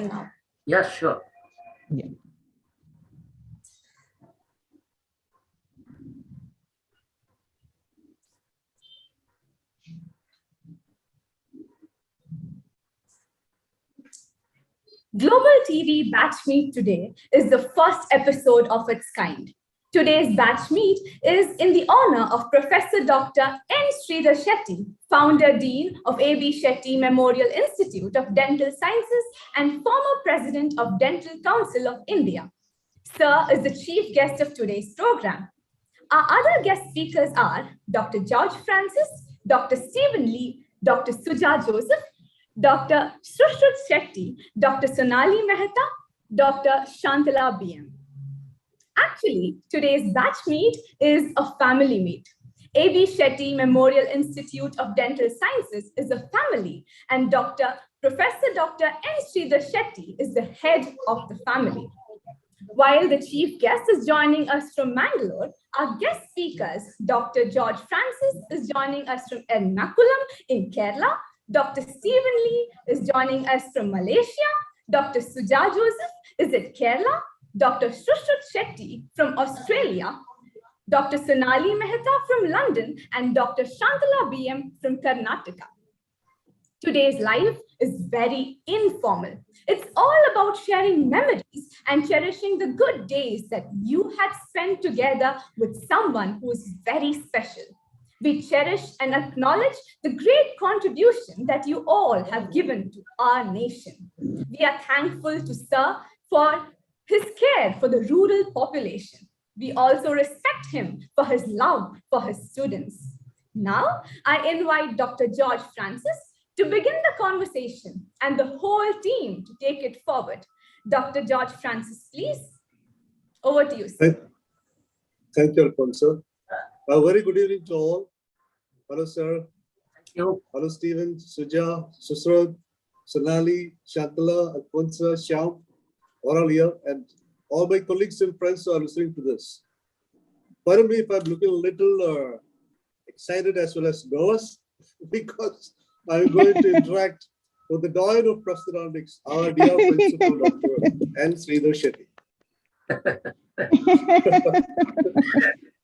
now. Yeah, sure. Yeah. Global TV Batch Meet today is the first episode of its kind. Today's Batch Meet is in the honor of Professor Dr. N. Sridhar Shetty, Founder Dean of A.B. Shetty Memorial Institute of Dental Sciences and former President of Dental Council of India. Sir is the chief guest of today's program. Our other guest speakers are Dr. George Francis, Dr. Stephen Lee, Dr. Suja Joseph, Dr. Sushrut Shetty, Dr. Sonali Mehta, Dr. Shantala BM. Actually, today's batch meet is a family meet. A.B. Shetty Memorial Institute of Dental Sciences is a family, and Professor Dr. N. Sridhar Shetty is the head of the family. While the chief guest is joining us from Mangalore, our guest speakers, Dr. George Francis is joining us from Ernakulam in Kerala, Dr. Stephen Lee is joining us from Malaysia, Dr. Suja Joseph is at Kerala, Dr. Sushrut Shetty from Australia, Dr. Sonali Mehta from London, and Dr. Shantala BM from Karnataka. Today's live is very informal. It's all about sharing memories and cherishing the good days that you had spent together with someone who is very special. We cherish and acknowledge the great contribution that you all have given to our nation. We are thankful to Sir for his care for the rural population. We also respect him for his love for his students. Now, I invite Dr. George Francis to begin the conversation and the whole team to take it forward. Dr. George Francis, please. Over to you, sir. Thank you, Alfonso. A very good evening to all. Hello, sir. Thank you. Hello, Stephen, Suja, Sushrut, Sonali, Shantala, Alfonso, Shyam, all here, and all my colleagues and friends who are listening to this. Pardon me if I'm looking a little excited as well as nervous, because I'm going to interact with the doyen of prosthodontics, our dear principal, Dr. N. Sridhar Shetty.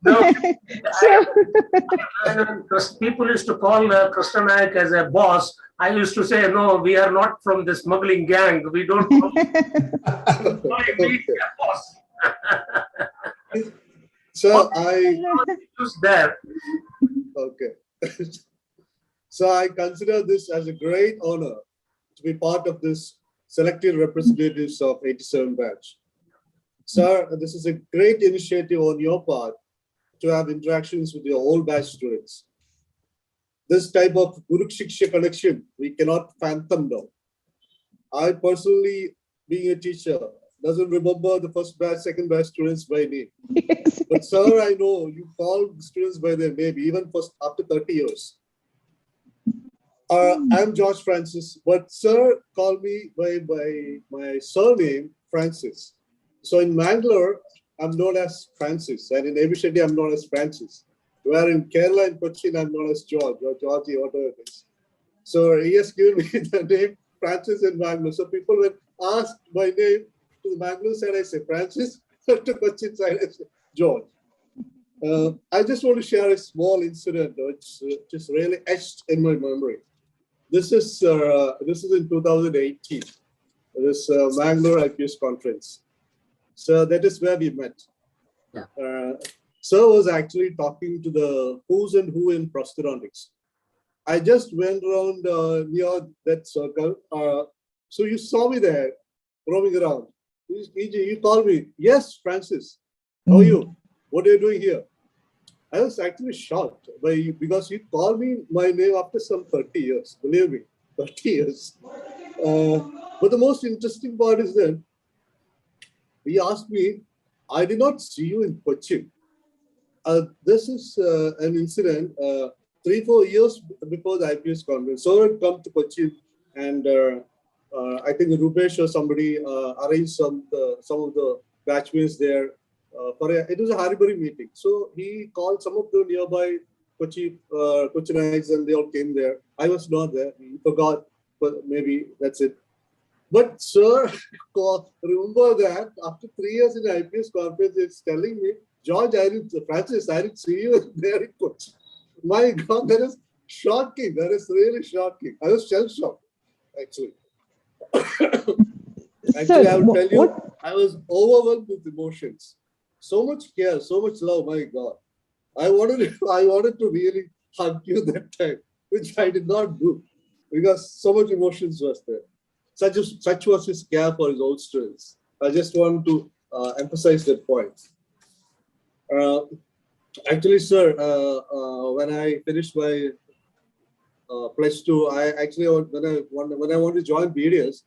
No, people used to call Krishna Nayak as a boss. I used to say, no, we are not from the smuggling gang. We don't call me a boss. So I use there. okay. So I consider this as a great honor to be part of this selected representatives of 87 batch. Sir, this is a great initiative on your part to have interactions with your old batch students. This type of Guru Shiksha connection, we cannot fathom now. I personally, being a teacher, doesn't remember the first batch, second batch students by name. But sir, I know you call students by their name, even first after 30 years. I'm George Francis, but sir called me by my surname, Francis. So in Mangalore, I'm known as Francis, and in A.B. Shetty, I'm known as Francis. Where in Kerala and Cochin, I'm known as George or Georgie, whatever it is. So he has given me the name Francis in Mangalore. So people when asked my name to the Mangalore side, I say Francis. To Cochin side, I say George. I just want to share a small incident which is really etched in my memory. This is in 2018. This Mangalore IPS conference. So that is where we met. Yeah. Sir was actually talking to the who's and who in prosthodontics. I just went around near that circle. So you saw me there roaming around. You called me. Yes, Francis. How are you? What are you doing here? I was actually shocked because you called me my name after some 30 years. Believe me, 30 years. But the most interesting part is that he asked me, I did not see you in Cochin. This is an incident 3-4 years before the IPS conference. So I come to Cochin, and I think Rupesh or somebody arranged some of the batchmates there. It was a Haribari meeting. So he called some of the nearby Cochinites, and they all came there. I was not there. He forgot, but maybe that's it. But sir, remember that after 3 years in the IPS conference, it's telling me, George, Francis, I didn't see you there in coach. My God, that is shocking. That is really shocking. I was shell shocked, actually. Actually, I will tell you, I was overwhelmed with emotions. So much care, so much love, my God. I wanted to really hug you that time, which I did not do because so much emotions was there. Such was his care for his old students. I just want to emphasize that point. Uh, Actually, sir, when I finished my +2, I actually when I wanted to join BDS,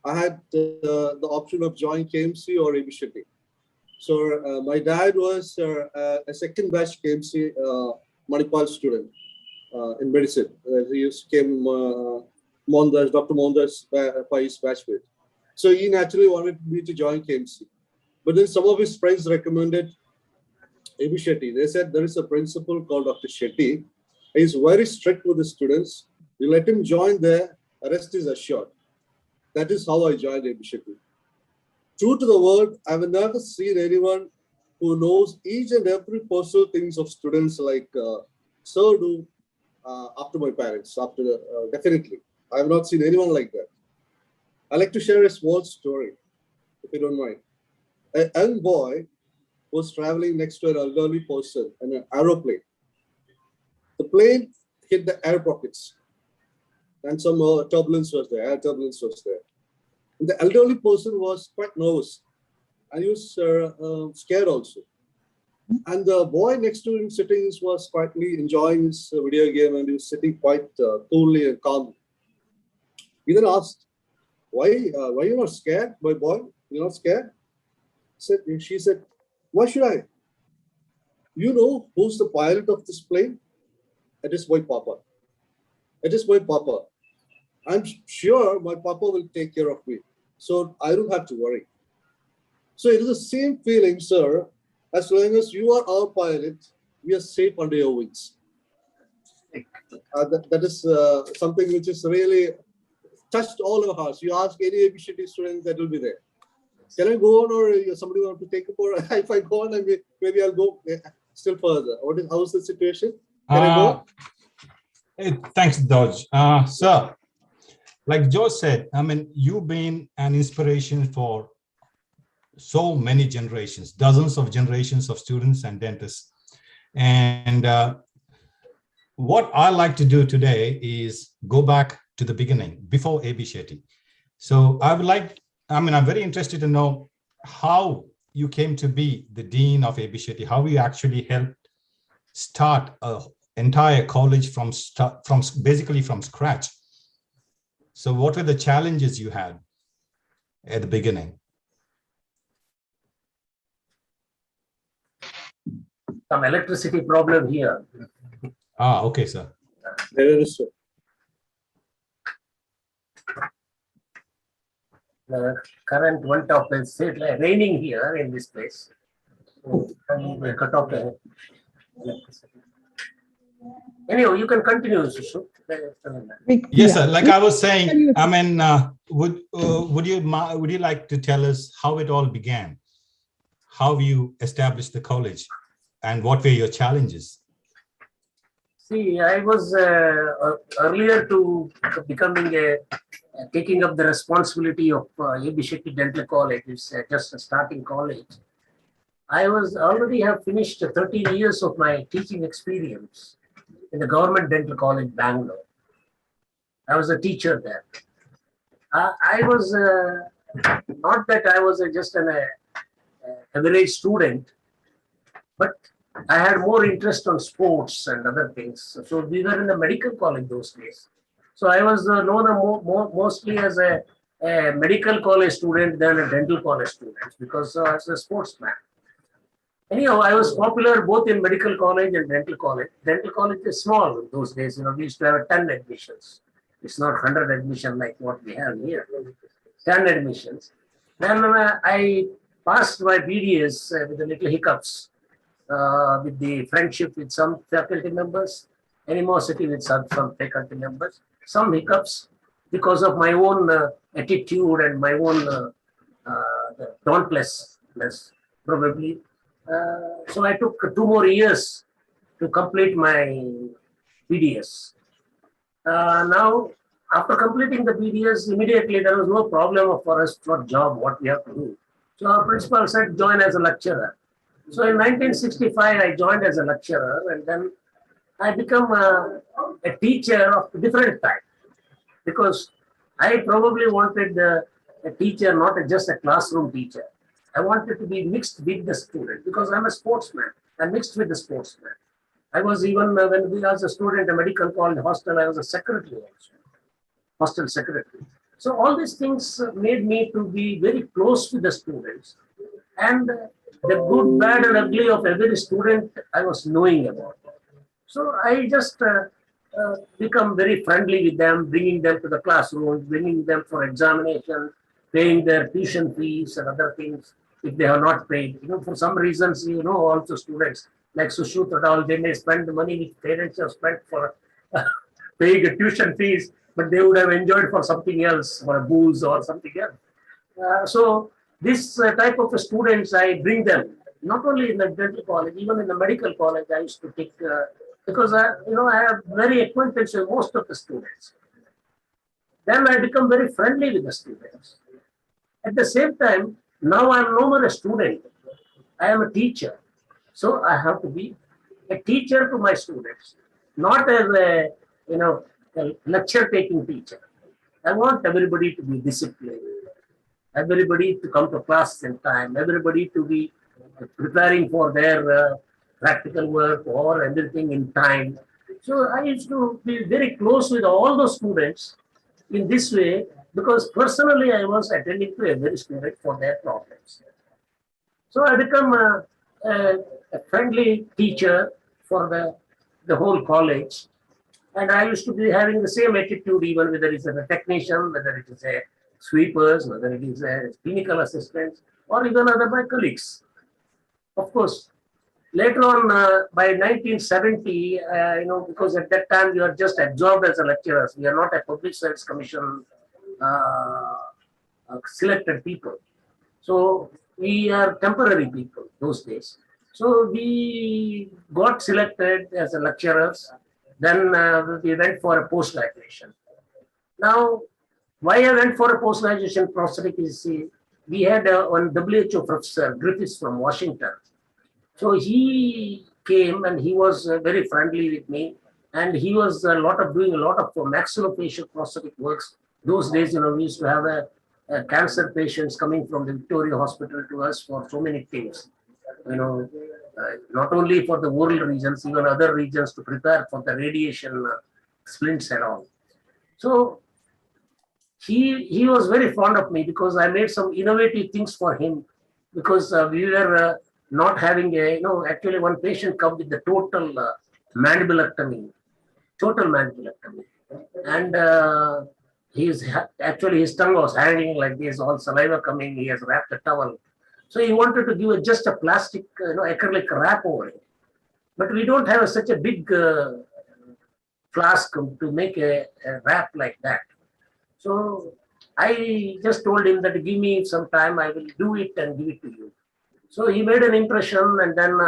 I had the option of joining KMC or ABCD. So my dad was a second batch KMC Manipal student in medicine. He came Mohandas, Dr. Mohandas Pai's batchmate. So he naturally wanted me to join KMC. But then some of his friends recommended AB Shetty. They said there is a principal called Dr. Shetty. He's very strict with the students. You let him join there, rest is assured. That is how I joined AB Shetty. True to the word, I have never seen anyone who knows each and every personal things of students like Sir do after my parents. Definitely, I have not seen anyone like that. I like to share a small story, if you don't mind. A young boy was traveling next to an elderly person in an aeroplane. The plane hit the air pockets, and some turbulence was there. Air turbulence was there. And the elderly person was quite nervous, and he was scared also. And the boy next to him sitting was quietly enjoying his video game, and he was sitting quite coolly and calm. He then asked, "Why you not scared, my boy? You're not scared?" She said, "Why should I? You know who's the pilot of this plane? It is my papa. It is my papa. I'm sure my papa will take care of me, so I don't have to worry." So it is the same feeling, sir. As long as you are our pilot, we are safe under your wings. That is something which is really touched all our hearts. You ask any ABCD student, that will be there. Can I go on, or somebody want to take up? Or if I go on, maybe I'll go still further. How is the situation? Can I go? Thanks, Dodge. Sir, like Joe said, I mean, you've been an inspiration for so many generations, dozens of generations of students and dentists. And what I like to do today is go back to the beginning, before AB Shetty. So I'm very interested to know how you came to be the dean of AB Shetty, how you actually helped start an entire college from basically from scratch. So what were the challenges you had at the beginning? Some electricity problem here. Okay, sir. There is, sir. The current went off. It's raining here in this place. So, cut off the electricity. Anyhow, you can continue, Sushu. Yes, sir. Like I was saying, I mean, would you like to tell us how it all began, how you established the college, and what were your challenges? See, I was earlier to taking up the responsibility of AB Shetty Dental College. It's just a starting college. I was already have finished 13 years of my teaching experience in the Government Dental College, Bangalore. I was a teacher there. I was not that I was just an average student, but I had more interest on sports and other things. So we were in the medical college those days. So I was known mostly as a medical college student than a dental college student because I was a sportsman. Anyhow, I was popular both in medical college and dental college. Dental college is small in those days. We used to have 10 admissions. It's not 100 admission like what we have here. 10 admissions. Then I passed my BDS with the little hiccups, with the friendship with some faculty members, animosity with some faculty members, some hiccups because of my own attitude and my own dauntlessness, probably. So I took 2 more years to complete my BDS. Now, after completing the BDS, immediately there was no problem for us for job, what we have to do. So our principal said, join as a lecturer. So in 1965, I joined as a lecturer, and then I become a teacher of different type, because I probably wanted a teacher, not just a classroom teacher. I wanted to be mixed with the student because I'm a sportsman. I mixed with the sportsman. I was even, when we was a student, a medical college hostel, I was a secretary also, hostel secretary. So all these things made me to be very close to the students. And the good, bad, and ugly of every student I was knowing about. So I just become very friendly with them, bringing them to the classroom, bringing them for examination, paying their tuition fees and other things if they are not paid. For some reasons, also students like Sushruta and all, they may spend the money which parents have spent for paying a tuition fees, but they would have enjoyed for something else, for a booze or something else. So this type of students, I bring them not only in the dental college, even in the medical college. I used to take because I have very acquaintance with most of the students. Then I become very friendly with the students. At the same time, now I am no more a student. I am a teacher. So I have to be a teacher to my students, not as a lecture taking teacher. I want everybody to be disciplined, everybody to come to class in time, everybody to be preparing for their practical work or everything in time. So I used to be very close with all the students in this way because personally I was attending to every student for their problems. So I become a friendly teacher for the whole college. And I used to be having the same attitude, even whether it's a technician, whether it is a sweepers, whether it is a clinical assistants, or even other my colleagues. Of course, later on, by 1970, because at that time we are just absorbed as a lecturers. We are not a public service commission selected people. So we are temporary people those days. So we got selected as a lecturers. Then we went for a post-graduation. Now, why I went for a post-graduation prosthetic is we had one WHO professor, Griffiths from Washington. So he came and he was very friendly with me. And he was doing a lot of maxillofacial prosthetic works. Those days, we used to have a cancer patients coming from the Victoria Hospital to us for so many things. Not only for the oral regions, even other regions to prepare for the radiation splints and all. So he was very fond of me because I made some innovative things for him because we were not having actually one patient come with the total mandibulectomy, and actually his tongue was hanging like this, all saliva coming. He has wrapped a towel. So he wanted to give just a plastic, acrylic wrap over it. But we don't have such a big flask to make a wrap like that. So I just told him that give me some time, I will do it and give it to you. So he made an impression, and then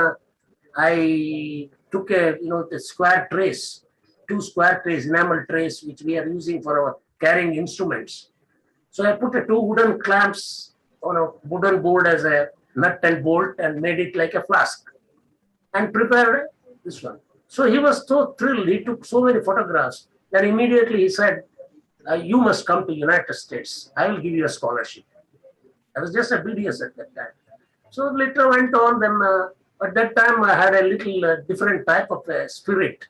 I took the square trays, 2 square trays, enamel trays, which we are using for our carrying instruments. So I put 2 wooden clamps on a wooden board as a nut and bolt and made it like a flask and prepared this one. So he was so thrilled. He took so many photographs that immediately he said, you must come to United States. I will give you a scholarship. I was just a BDS at that time. So later went on, then at that time I had a little different type of spirit.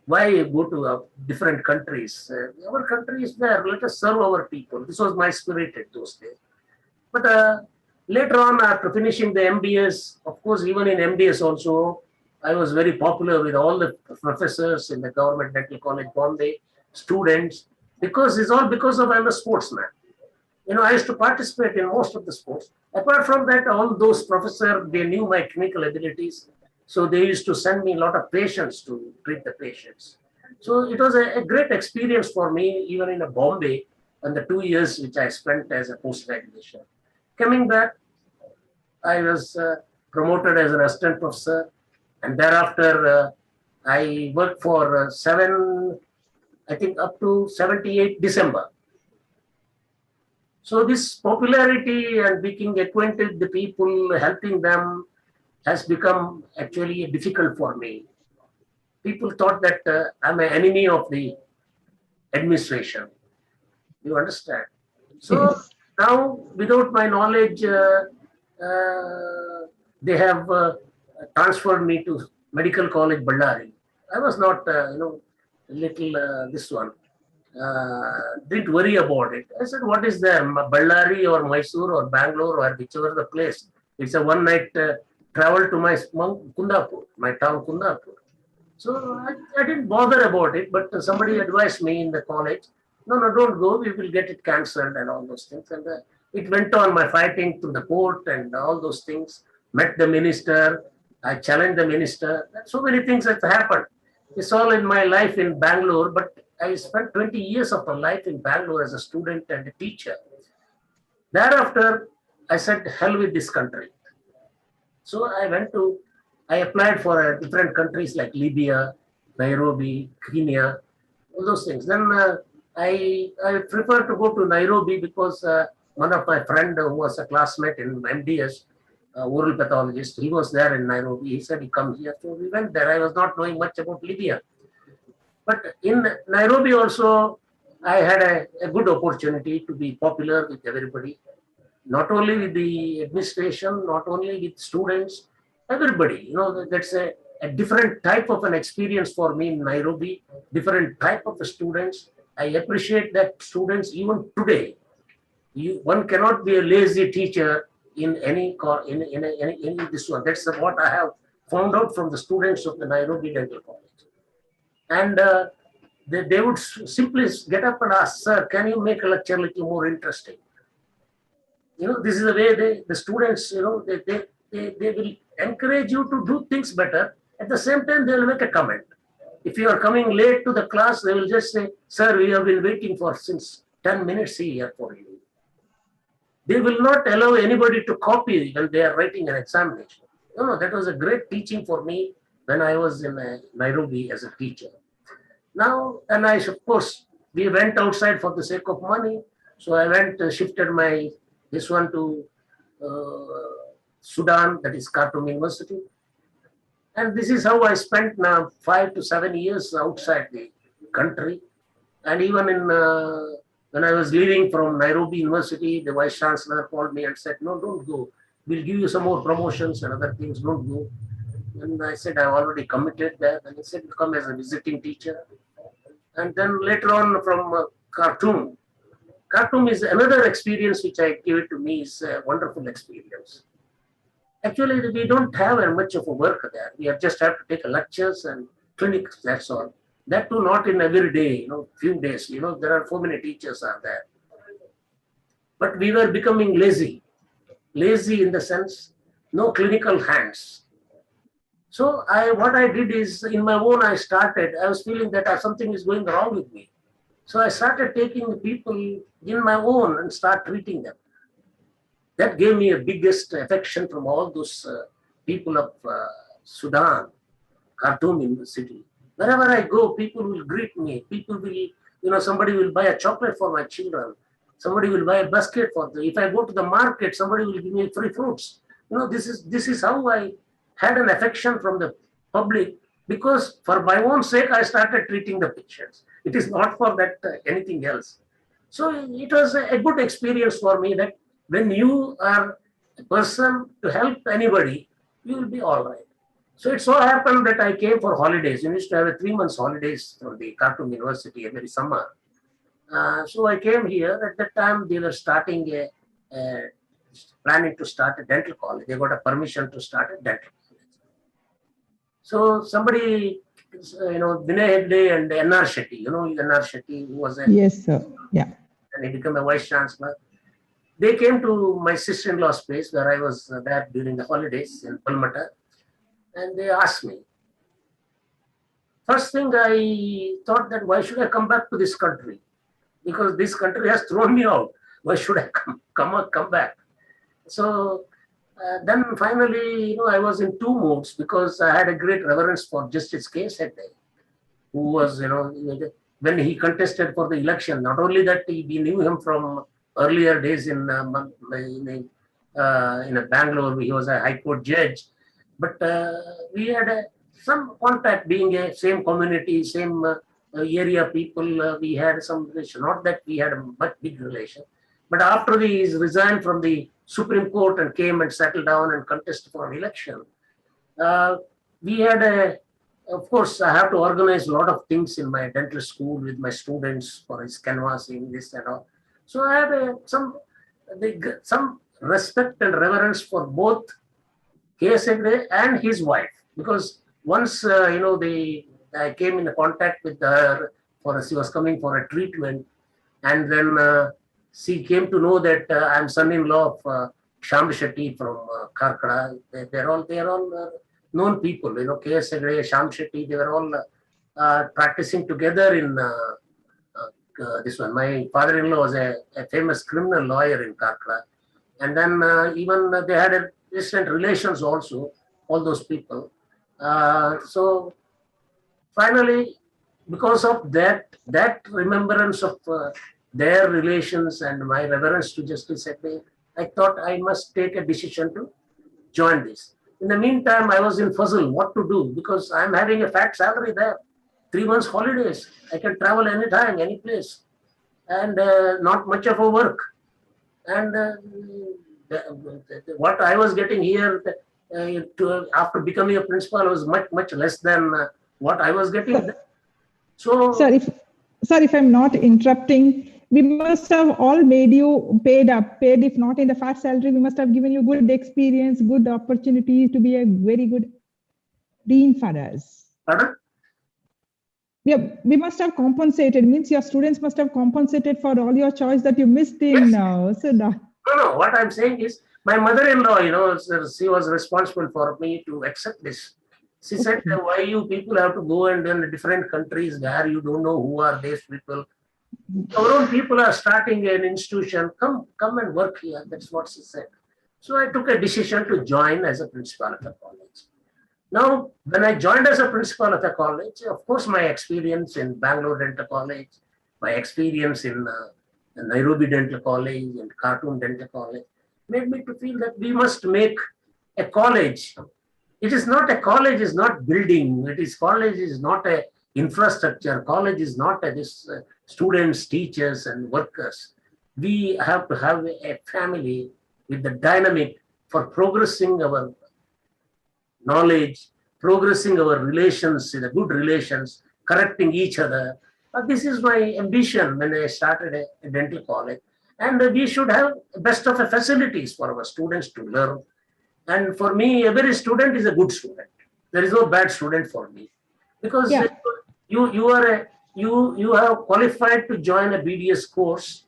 Why go to different countries? Our country is there. Let us serve our people. This was my spirit at those days. But later on, after finishing the MDS, of course, even in MDS also, I was very popular with all the professors in the Government Dental College, Bombay, students, because it's all because of I'm a sportsman. I used to participate in most of the sports. Apart from that, all those professors, they knew my clinical abilities. So they used to send me a lot of patients to treat the patients. So it was a great experience for me, even in Bombay, and the 2 years which I spent as a post-graduation. Coming back, I was promoted as an assistant professor, and thereafter I worked for I think up to 78 December. So this popularity and becoming acquainted with the people, helping them, has become actually difficult for me. People thought that I'm an enemy of the administration. You understand? So Yes. now, without my knowledge, they have transferred me to Medical College Ballari. I was not, little this one. Didn't worry about it. I said, what is there? Ballari or Mysore or Bangalore or whichever the place. It's a one night travel to my Kundapur, my town Kundapur. So I didn't bother about it, but somebody advised me in the college, no, don't go, we will get it cancelled and all those things. And it went on, my fighting to the court and all those things, met the minister, I challenged the minister. So many things have happened. It's all in my life in Bangalore, but I spent 20 years of my life in Bangalore as a student and a teacher. Thereafter, I said, hell with this country. So I applied for different countries like Libya, Nairobi, Kenya, all those things. Then I prefer to go to Nairobi because one of my friend who was a classmate in MDS, oral pathologist, he was there in Nairobi. He said, he come here. So we went there. I was not knowing much about Libya. But in Nairobi also, I had a good opportunity to be popular with everybody, not only with the administration, not only with students, everybody. You know, that's a different type of an experience for me in Nairobi, different type of students. I appreciate that students even today. One cannot be a lazy teacher in any this one. That's what I have found out from the students of the Nairobi Dental College. And they would simply get up and ask, sir, can you make a lecture a little more interesting? You know, this is the way the students, you know, they will encourage you to do things better. At the same time, they will make a comment. If you are coming late to the class, they will just say, sir, we have been waiting for since 10 minutes here for you. They will not allow anybody to copy when they are writing an examination. No, that was a great teaching for me when I was in Nairobi as a teacher. Now, and of course, we went outside for the sake of money. So I shifted this one to Sudan, that is Khartoum University. And this is how I spent now 5 to 7 years outside the country. And even when I was leaving from Nairobi University, the Vice Chancellor called me and said, no, don't go. We'll give you some more promotions and other things, don't go. And I said, I've already committed there. And he said, come as a visiting teacher. And then later on from Khartoum. Khartoum is another experience which I give it to me is a wonderful experience. Actually, we don't have much of a work there. We just have to take lectures and clinics, that's all. That too not in every day, few days. There are so many teachers are there. But we were becoming lazy. Lazy in the sense, no clinical hands. So what I did is, in my own, I was feeling that something is going wrong with me. So I started taking the people in my own and start treating them. That gave me a biggest affection from all those people of Sudan, Khartoum in the city. Wherever I go, people will greet me. People will, somebody will buy a chocolate for my children. Somebody will buy a basket for them. If I go to the market, somebody will give me free fruits. This is how I had an affection from the public, because for my own sake, I started treating the patients. It is not for that anything else. So it was a good experience for me that when you are a person to help anybody, you will be all right. So it so happened that I came for holidays. We used to have a 3 months holidays from the Khartoum University every summer. So I came here. At that time, they were planning to start a dental college. They got a permission to start a dental college. So somebody, Vinay Hegde and N.R. Shetty, N.R. Shetty, who was Yes, sir. Yeah. And he became a vice chancellor. They came to my sister-in-law's place where I was there during the holidays in Palmata, and they asked me. First thing I thought that why should I come back to this country? because this country has thrown me out. Why should I come back? So then finally, I was in two moods because I had a great reverence for Justice K. Sedde, who was, when he contested for the election, not only that we knew him from earlier days in a Bangalore, he was a High Court judge, but we had some contact being a same community, same area people. We had some relation, not that we had a much big relation, but after he resigned from the Supreme Court and came and settled down and contested for an election, uh, we had of course, I have to organize a lot of things in my dental school with my students for his canvassing, this and all. So I have some respect and reverence for both K.S. Hegde and his wife, because once, I came in contact with her she was coming for a treatment, and then she came to know that I'm son-in-law of Shyam Shetty from Karkara. They're all known people. K.S. Hegde, Shyam Shetty, they were all practicing together in this one. My father-in-law was a famous criminal lawyer in Karkara, and then even they had distant relations also. All those people. So finally, because of that remembrance of their relations and my reverence to Justice Hegde, I thought I must take a decision to join this. In the meantime, I was in puzzle what to do because I'm having a fat salary there, 3 months holidays. I can travel anytime, any place, and not much of a work. And what I was getting here after becoming a principal was much less than what I was getting. So, sir, if I'm not interrupting, we must have all made you paid. If not in the fat salary, we must have given you good experience, good opportunity to be a very good dean for us. pardon? We must have compensated. Means your students must have compensated for all your choice that you missed in Suda. No. What I'm saying is, my mother-in-law, she was responsible for me to accept this. She said, why you people have to go and in different countries where you don't know who are these people. Our own people are starting an institution. Come and work here. That's what she said. So I took a decision to join as a principal at the college. Now, when I joined as a principal at the college, of course, my experience in Bangalore Dental College, my experience in Nairobi Dental College and Khartoum Dental College made me to feel that we must make a college. It is not a college, is not building. College is not a infrastructure. College is not this students, teachers, and workers. We have to have a family with the dynamic for progressing our knowledge, progressing our relations, the good relations, correcting each other. This is my ambition when I started a dental college. And we should have best of the facilities for our students to learn. And for me, every student is a good student. There is no bad student for me, because you have qualified to join a BDS course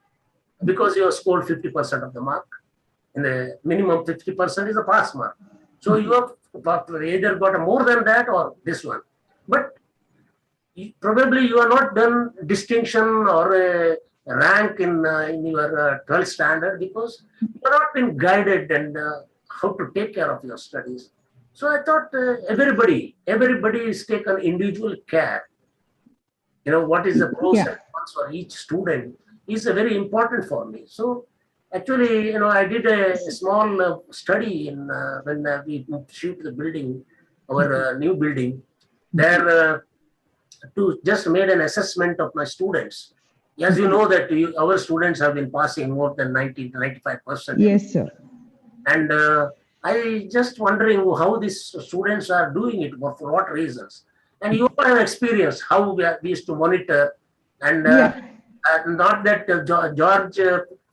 because you have scored 50% of the mark. And the minimum 50% is a pass mark. So you have either got more than that or this one. But probably you are not done distinction or a rank in your 12th standard because you are not been guided and how to take care of your studies. So I thought everybody is taken individual care. What is the pros and cons for each student is very important for me. So actually, I did a small study in when we shift the building, our new building. There to just made an assessment of my students. As you know that our students have been passing more than 90-95%. Yes, sir. And I just wondering how these students are doing it, for what reasons. And you have experience how we used to monitor, and not that George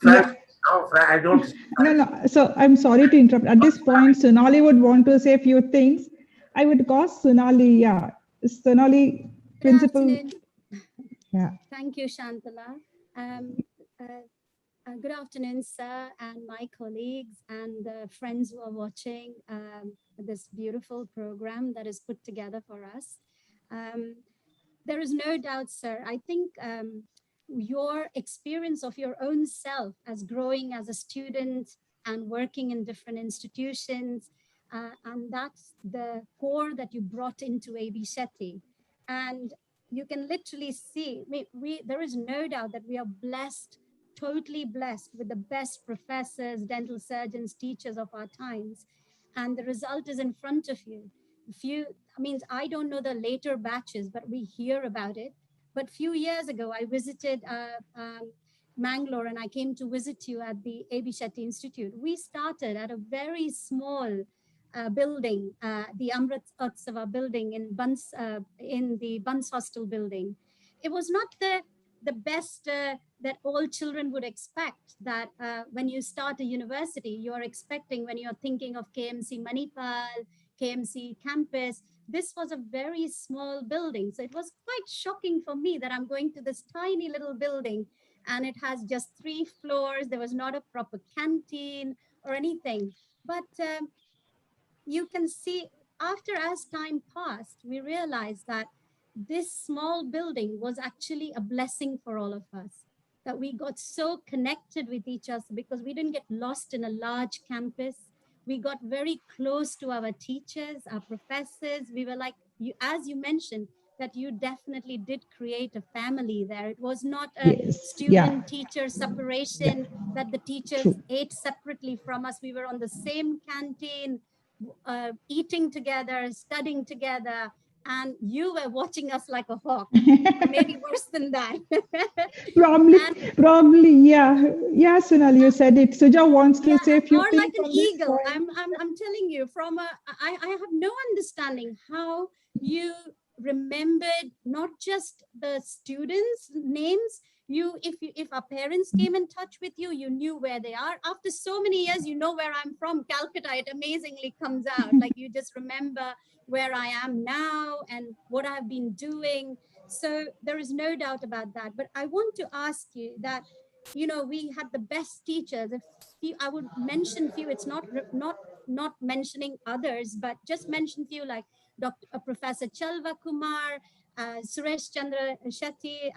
Frank. No, I don't. No. So I'm sorry to interrupt. At this point, Sonali would want to say a few things. I would call Sonali. Yeah, Sonali, principal. Yeah. Thank you, Shantala. Good afternoon, sir, and my colleagues and the friends who are watching this beautiful program that is put together for us. There is no doubt, sir. I think your experience of your own self as growing as a student and working in different institutions. And that's the core that you brought into AB Shetty. And you can literally see, there is no doubt that we are blessed, totally blessed with the best professors, dental surgeons, teachers of our times. And the result is in front of you. I don't know the later batches, but we hear about it. But few years ago, I visited Mangalore, and I came to visit you at the A.B. Shetty Institute. We started at a very small building, the Amrit Utsava building in the Buns Hostel building. It was not the best that all children would expect, that when you start a university, you're expecting, when you're thinking of KMC Manipal, KMC campus, this was a very small building. So it was quite shocking for me that I'm going to this tiny little building and it has just 3 floors. There was not a proper canteen or anything. But you can see, after as time passed, we realized that this small building was actually a blessing for all of us, that we got so connected with each other because we didn't get lost in a large campus. We got very close to our teachers, our professors. We were like, as you mentioned, that you definitely did create a family there. It was not a student-teacher separation, that the teachers ate separately from us. We were on the same canteen, eating together, studying together, and you were watching us like a hawk, maybe worse than that. Probably, yeah. Yeah, Sunal, you said it. Suja wants to say a few or things. Like an eagle. I'm telling you, I have no understanding how you remembered not just the students' names. If our parents came in touch with you, you knew where they are. After so many years, you know where I'm from. Calcutta, it amazingly comes out. Like you just remember where I am now and what I've been doing. So there is no doubt about that. But I want to ask you that, we had the best teachers. I would mention few, it's not mentioning others, but just mention few, like Professor Chalva Kumar, Suresh Chandra Shetty,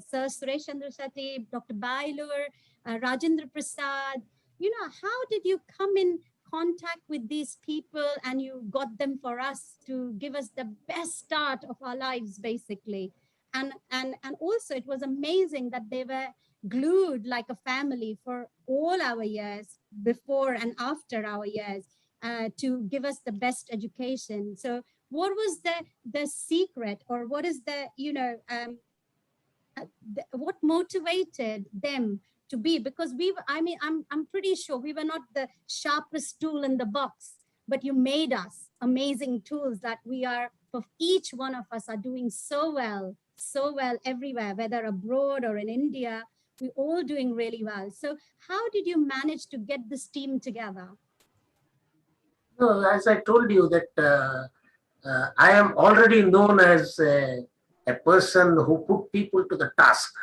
Sir Suresh Chandra Shetty, Dr. Bailur, Rajendra Prasad. How did you come in contact with these people and you got them for us to give us the best start of our lives, basically? And also it was amazing that they were glued like a family for all our years, before and after our years, to give us the best education. So what was the secret, or what is what motivated them to be? Because I'm pretty sure we were not the sharpest tool in the box, but you made us amazing tools that we are, for each one of us, are doing so well everywhere, whether abroad or in India. We're all doing really well. So how did you manage to get this team together? No, as I told you that I am already known as a person who put people to the task.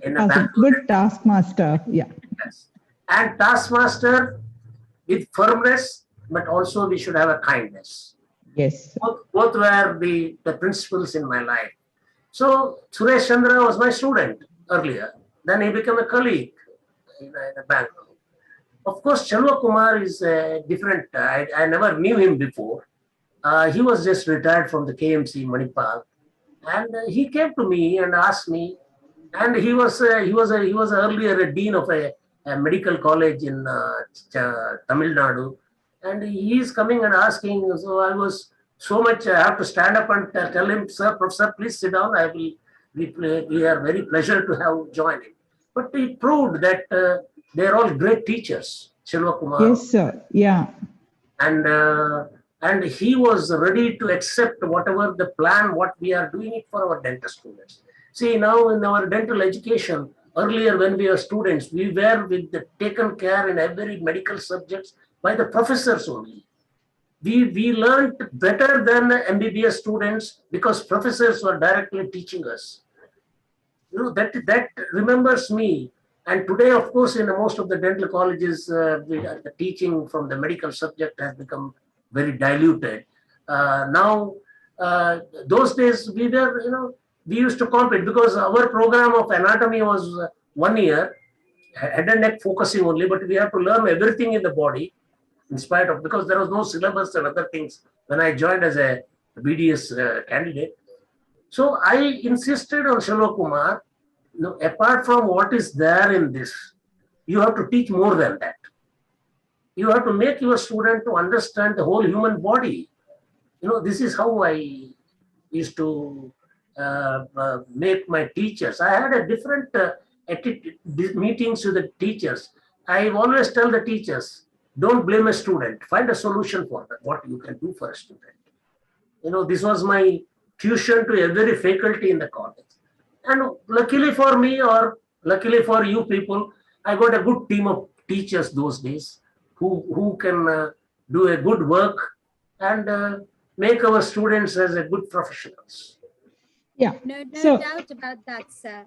As a good taskmaster, yeah. Yes. And taskmaster with firmness, but also we should have a kindness. Yes. Both were the principles in my life. So Suresh Chandra was my student earlier. Then he became a colleague in Bangalore. Of course, Chalva Kumar is different. I never knew him before. He was just retired from the KMC Manipal, and he came to me and asked me. And he was earlier a dean of a medical college in Tamil Nadu, and he is coming and asking. So I was so much. I have to stand up and tell him, "Sir, Professor, please sit down. We are very pleasure to have joined him." But he proved that they are all great teachers. Chalva Kumar. Yes, sir. Yeah. And he was ready to accept whatever the plan, what we are doing it for our dental students. See, now in our dental education, earlier when we were students, we were taken care in every medical subjects by the professors only. We learned better than MBBS students because professors were directly teaching us. That remembers me. And today, of course, in most of the dental colleges, the teaching from the medical subject has become very diluted. Now, those days we were, we used to compete because our program of anatomy was 1 year, head and neck focusing only, but we have to learn everything in the body in spite of, because there was no syllabus and other things when I joined as a BDS candidate. So I insisted on Shalok Kumar, apart from what is there in this, you have to teach more than that. You have to make your student to understand the whole human body. This is how I used to make my teachers. I had a different meetings with the teachers. I always tell the teachers, don't blame a student. Find a solution for that, what you can do for a student. This was my tuition to every faculty in the college. And luckily for me, or luckily for you people, I got a good team of teachers those days who can do a good work and make our students as a good professionals. Yeah. No So- doubt about that, sir.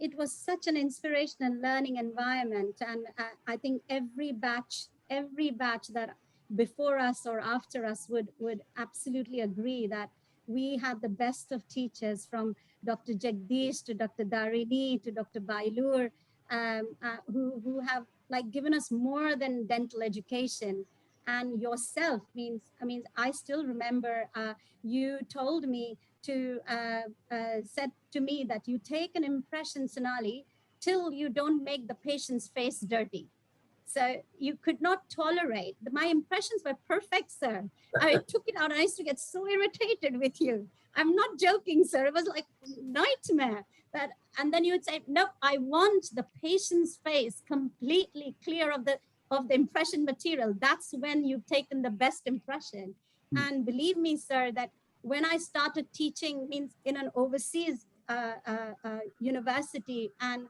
It was such an inspirational learning environment, and I think every batch that before us or after us would absolutely agree that we had the best of teachers, from Dr. Jagdish to Dr. Darini to Dr. Bailur, who have given us more than dental education. And yourself I still remember you told me to said to me that you take an impression, Sonali, till you don't make the patient's face dirty. So you could not tolerate. My impressions were perfect, sir. I took it out and I used to get so irritated with you. I'm not joking, sir. It was like nightmare. And then you would say, no, I want the patient's face completely clear of the impression material. That's when you've taken the best impression. And believe me, sir, that when I started teaching in an overseas university, and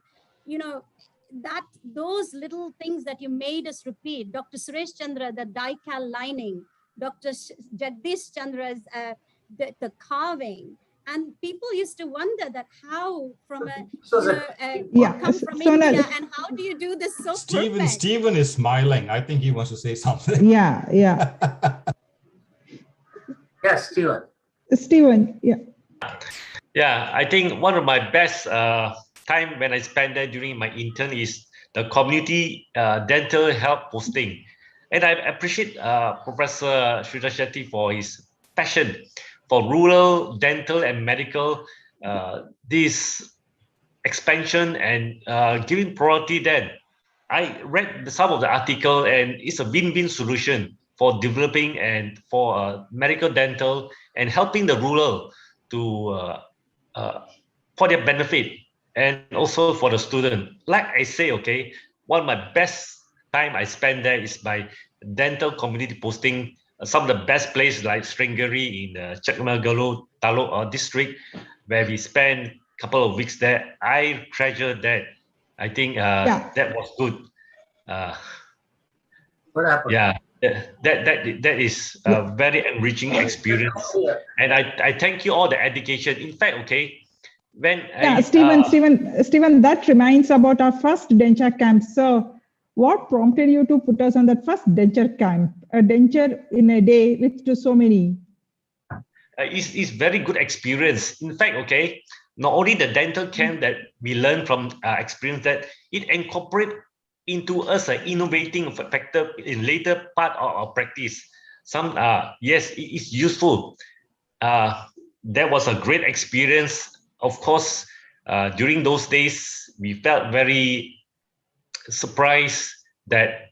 those little things that you made us repeat, Dr. Suresh Chandra, the Daical lining, Dr. Jagdish Chandra's the carving, and people used to wonder that how from come from India, and how do you do this so perfect? Stephen is smiling. I think he wants to say something. Yeah. Yes, Stephen. Stephen, yeah. Yeah, I think one of my best time when I spent there during my intern is the community dental health posting. And I appreciate Professor Sridhar Shetty for his passion for rural dental and medical, this expansion and giving priority then. I read some of the article, and it's a win-win solution for developing and for medical dental and helping the rural to for their benefit and also for the student. Like I say, okay, one of my best time I spent there is by dental community posting. Some of the best places like Sringeri in Chakmagalur Taluk district, where we spent a couple of weeks there. I treasure that. I think that was good. What happened? Yeah, that is a very enriching experience, and I thank you all the education. In fact, okay, when Stephen, that reminds about our first denture camp. So, what prompted you to put us on that first denture camp? A denture in a day with so many. It's very good experience. In fact, okay, not only the dental camp that we learn from experience, that it incorporate into us innovating factor in later part of our practice. Some yes, it is useful. That was a great experience. Of course, during those days, we felt very surprised that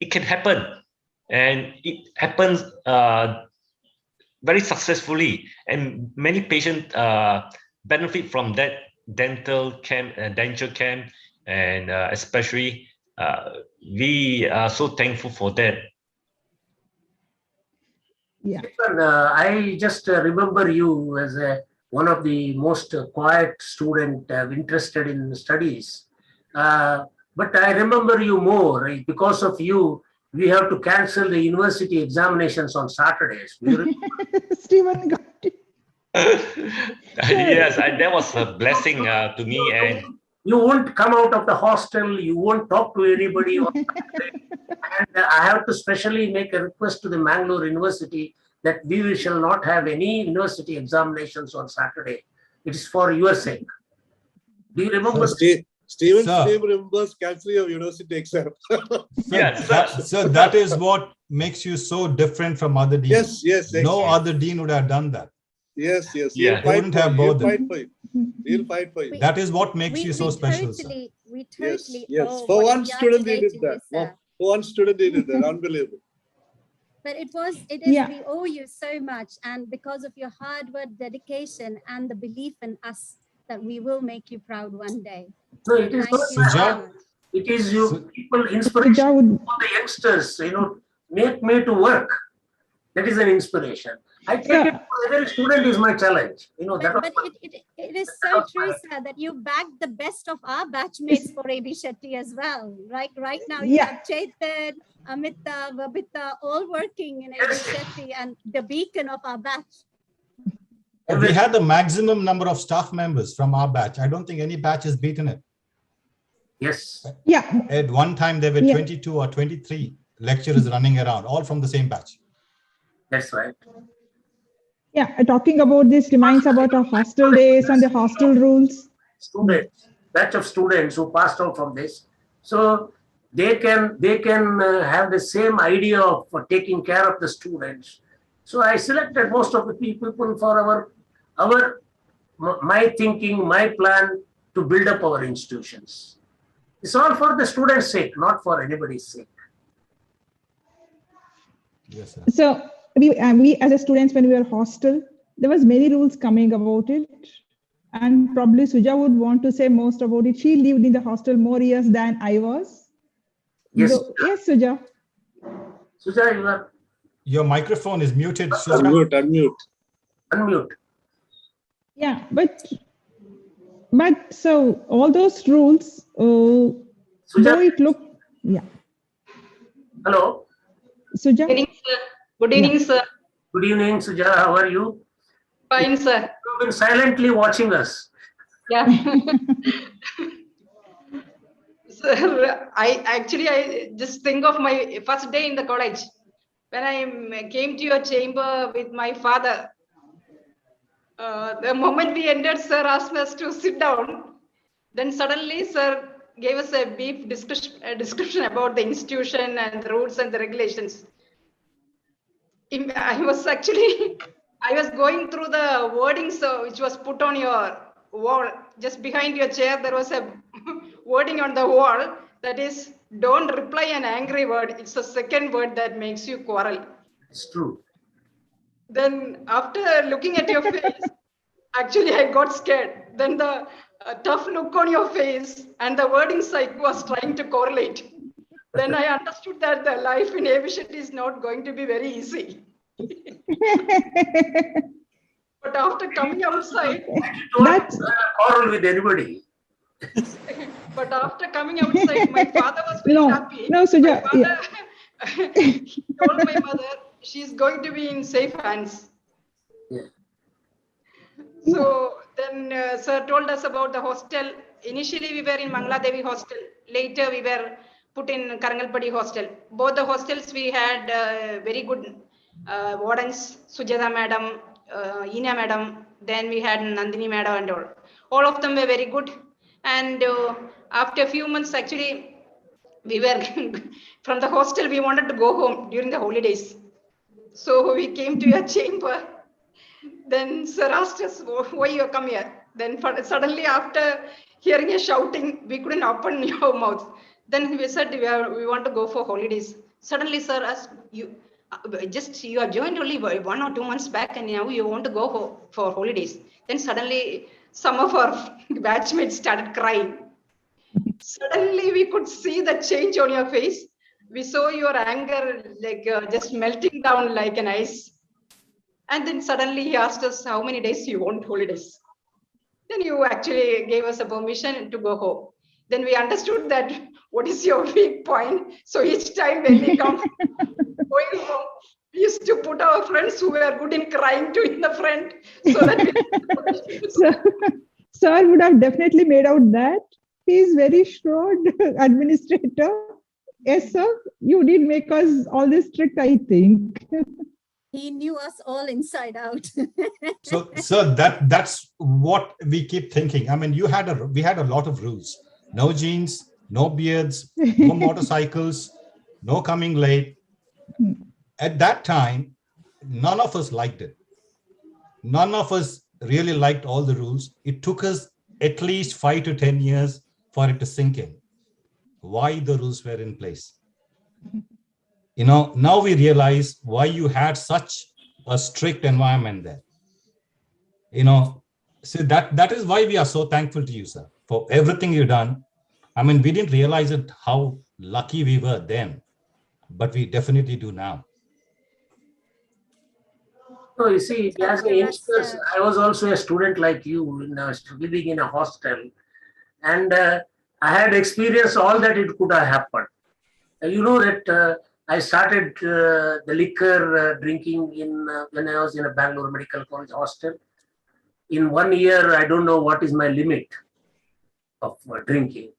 it can happen, and it happens very successfully, and many patients benefit from that dental camp, denture camp, and especially we are so thankful for that. Yeah. I just remember you as one of the most quiet student interested in studies. But I remember you more, right? Because of you, we have to cancel the university examinations on Saturdays. Stephen got it. Yes, that was a blessing to me. And you won't come out of the hostel, you won't talk to anybody. And I have to specially make a request to the Mangalore University that we shall not have any university examinations on Saturday. It is for your sake. Do you remember? Steven's Sir. name remembers cancelling of university exam. Yes, So that is what makes you so different from other deans. Yes. No other dean would have done that. Yes. Yeah. He'll They fight wouldn't for have you. He'll bothered. fight for you. He'll fight for you. That is what makes you so special, sir. We Yes. totally Yes. owe For what one we are student, he today did to that. you, sir. For one student, he did that. Unbelievable. But it is, Yeah. we owe you so much. And because of your hard work, dedication, and the belief in us that we will make you proud one day. No, it is Thank you so Suja? much. It is you Su- people inspiration Suja would, for the youngsters, make me to work. That is an inspiration. I take it for every student is my challenge. That But was it is so true, sir, that you backed the best of our batchmates for AB Shetty as well. Right now, you Yeah. have Chetan, Amita, Babita, all working in AB Shetty and the beacon of our batch. We had the maximum number of staff members from our batch. I don't think any batch has beaten it. yes. yeah, At one time, there were Yeah. 22 or 23 lecturers running around, all from the same batch. That's right. yeah. Talking about this reminds about our hostel days and the hostel rules. Students, batch of students who passed out from this, so they can have the same idea of taking care of the students. So I selected most of the people for my thinking, my plan to build up our institutions. It's all for the students' sake, not for anybody's sake. Yes, sir. So we as a students, when we were hostel, there was many rules coming about it. And probably Suja would want to say most about it. She lived in the hostel more years than I was. Yes. Yes, Suja. Suja, you are Your microphone is muted. Suja. unmute. Yeah, but so all those rules, though Suja, it looked, yeah. hello. Suja? Good evening, sir. Good evening, sir. Good evening, Suja. How are you? Fine, sir. You've been silently watching us. Yeah. Sir, I just think of my first day in the college when I came to your chamber with my father. The moment we entered, sir asked us to sit down. Then suddenly, sir gave us a brief description about the institution and the rules and the regulations. I was going through the wording, so which was put on your wall. Just behind your chair, there was a wording on the wall that is, don't reply an angry word. It's the second word that makes you quarrel. It's true. Then after looking at your face, actually I got scared. Then the tough look on your face and the wording psych was trying to correlate. Then I understood that the life in aviation is not going to be very easy. But after coming outside, That's Quarrel with anybody. but after coming outside, my father was very happy. no, Suja. My father told my mother she's going to be in safe hands. Yeah. So then sir told us about the hostel. Initially we were in Mangala Devi hostel. Later we were put in Karangalpadi hostel. Both the hostels we had very good wardens, Sujata madam, Ina madam. Then we had Nandini madam and all. All of them were very good. And after a few months, actually, we were from the hostel. We wanted to go home during the holidays. So we came to your chamber. Then sir asked us, why you come here? Then suddenly after hearing a shouting, we couldn't open your mouth. Then we said, we want to go for holidays. Suddenly sir asked, you have joined only 1 or 2 months back and now you want to go for holidays. Then suddenly some of our batchmates started crying. Suddenly we could see the change on your face. We saw your anger like just melting down like an ice. And then suddenly he asked us how many days you want holidays. Then you actually gave us a permission to go home. Then we understood that what is your weak point. So each time when we come going home, we used to put our friends who were good in crying to in the front so that we Sir would have definitely made out that he is very shrewd administrator. Yes, sir. You did make us all this strict, I think. He knew us all inside out. So, sir, that's what we keep thinking. I mean, we had a lot of rules: no jeans, no beards, no motorcycles, no coming late. At that time, none of us liked it. None of us really liked all the rules. It took us at least 5 to 10 years for it to sink in why the rules were in place. Now we realize why you had such a strict environment there. So that is why we are so thankful to you, sir, for everything you've done. I mean, we didn't realize it how lucky we were then, but we definitely do now. No, you see, as a That's youngsters, I was also a student like you, living in a hostel, and I had experienced all that it could have happened. You know that I started the liquor drinking when I was in a Bangalore Medical College hostel. In 1 year, I don't know what is my limit of drinking.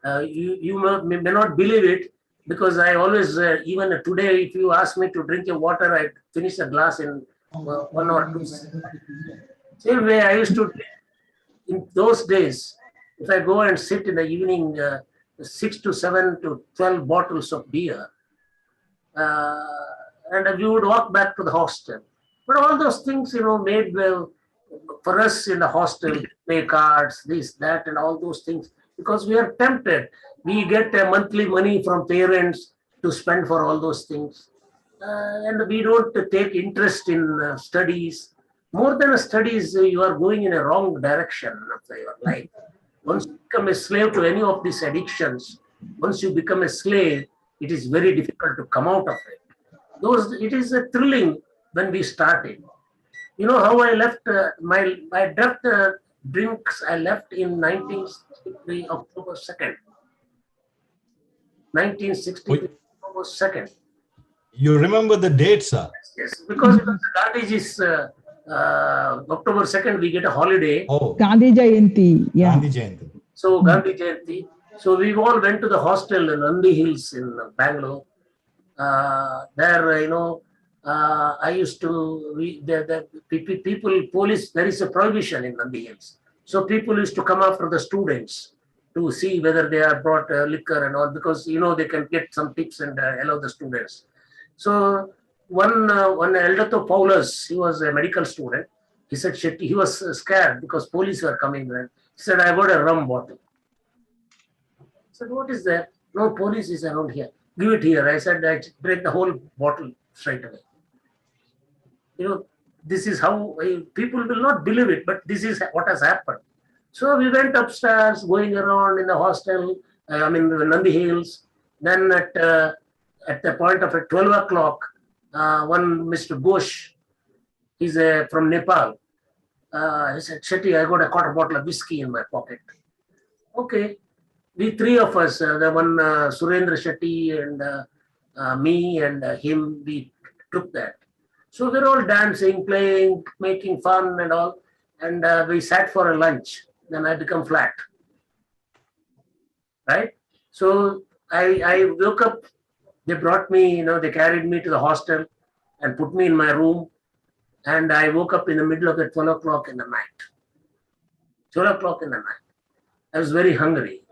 You may not believe it, because I always, even today, if you ask me to drink a water, I finish a glass in 1 or 2 seconds. Same way I used to drink in those days. If I go and sit in the evening, 6 to 7 to 12 bottles of beer, and we would walk back to the hostel. But all those things, made for us in the hostel, play cards, this, that, and all those things, because we are tempted. We get a monthly money from parents to spend for all those things. And we don't take interest in studies. More than studies, you are going in a wrong direction of your life. Once you become a slave to any of these addictions, once you become a slave, it is very difficult to come out of it. It is a thrilling when we started. You know how I left my draft drinks? I left in 1963, October 2nd. 1963, October 2nd. You remember the date, sir? Yes, because it was Gandhiji's October 2nd, we get a holiday. Oh, Gandhi Jayanti. Yeah. Gandhi Jayanti. So Gandhi Jayanti. So we all went to the hostel in Nandi Hills in Bangalore. There, I used to, people, police, there is a prohibition in Nandi Hills. So people used to come after the students to see whether they have brought liquor and all, because, they can get some tips and allow the students. So one Eldato Paulus, he was a medical student. He said, Shetty, he was scared because police were coming there. He said, I got a rum bottle. I said, what is that? No, police is around here. Give it here. I said, I break the whole bottle straight away. This is how people will not believe it, but this is what has happened. So we went upstairs, going around in the hostel, the Nandi Hills. Then at the point of 12 o'clock, one Mr. Ghosh, he's from Nepal. He said, Shetty, I got a quarter bottle of whiskey in my pocket. Okay. We three of us, the one Surendra Shetty and me and him, we took that. So we're all dancing, playing, making fun and all. And we sat for a lunch. Then I become flat. Right? So I woke up. They brought me, they carried me to the hostel and put me in my room. And I woke up in the middle of the 12 o'clock in the night. 12 o'clock in the night. I was very hungry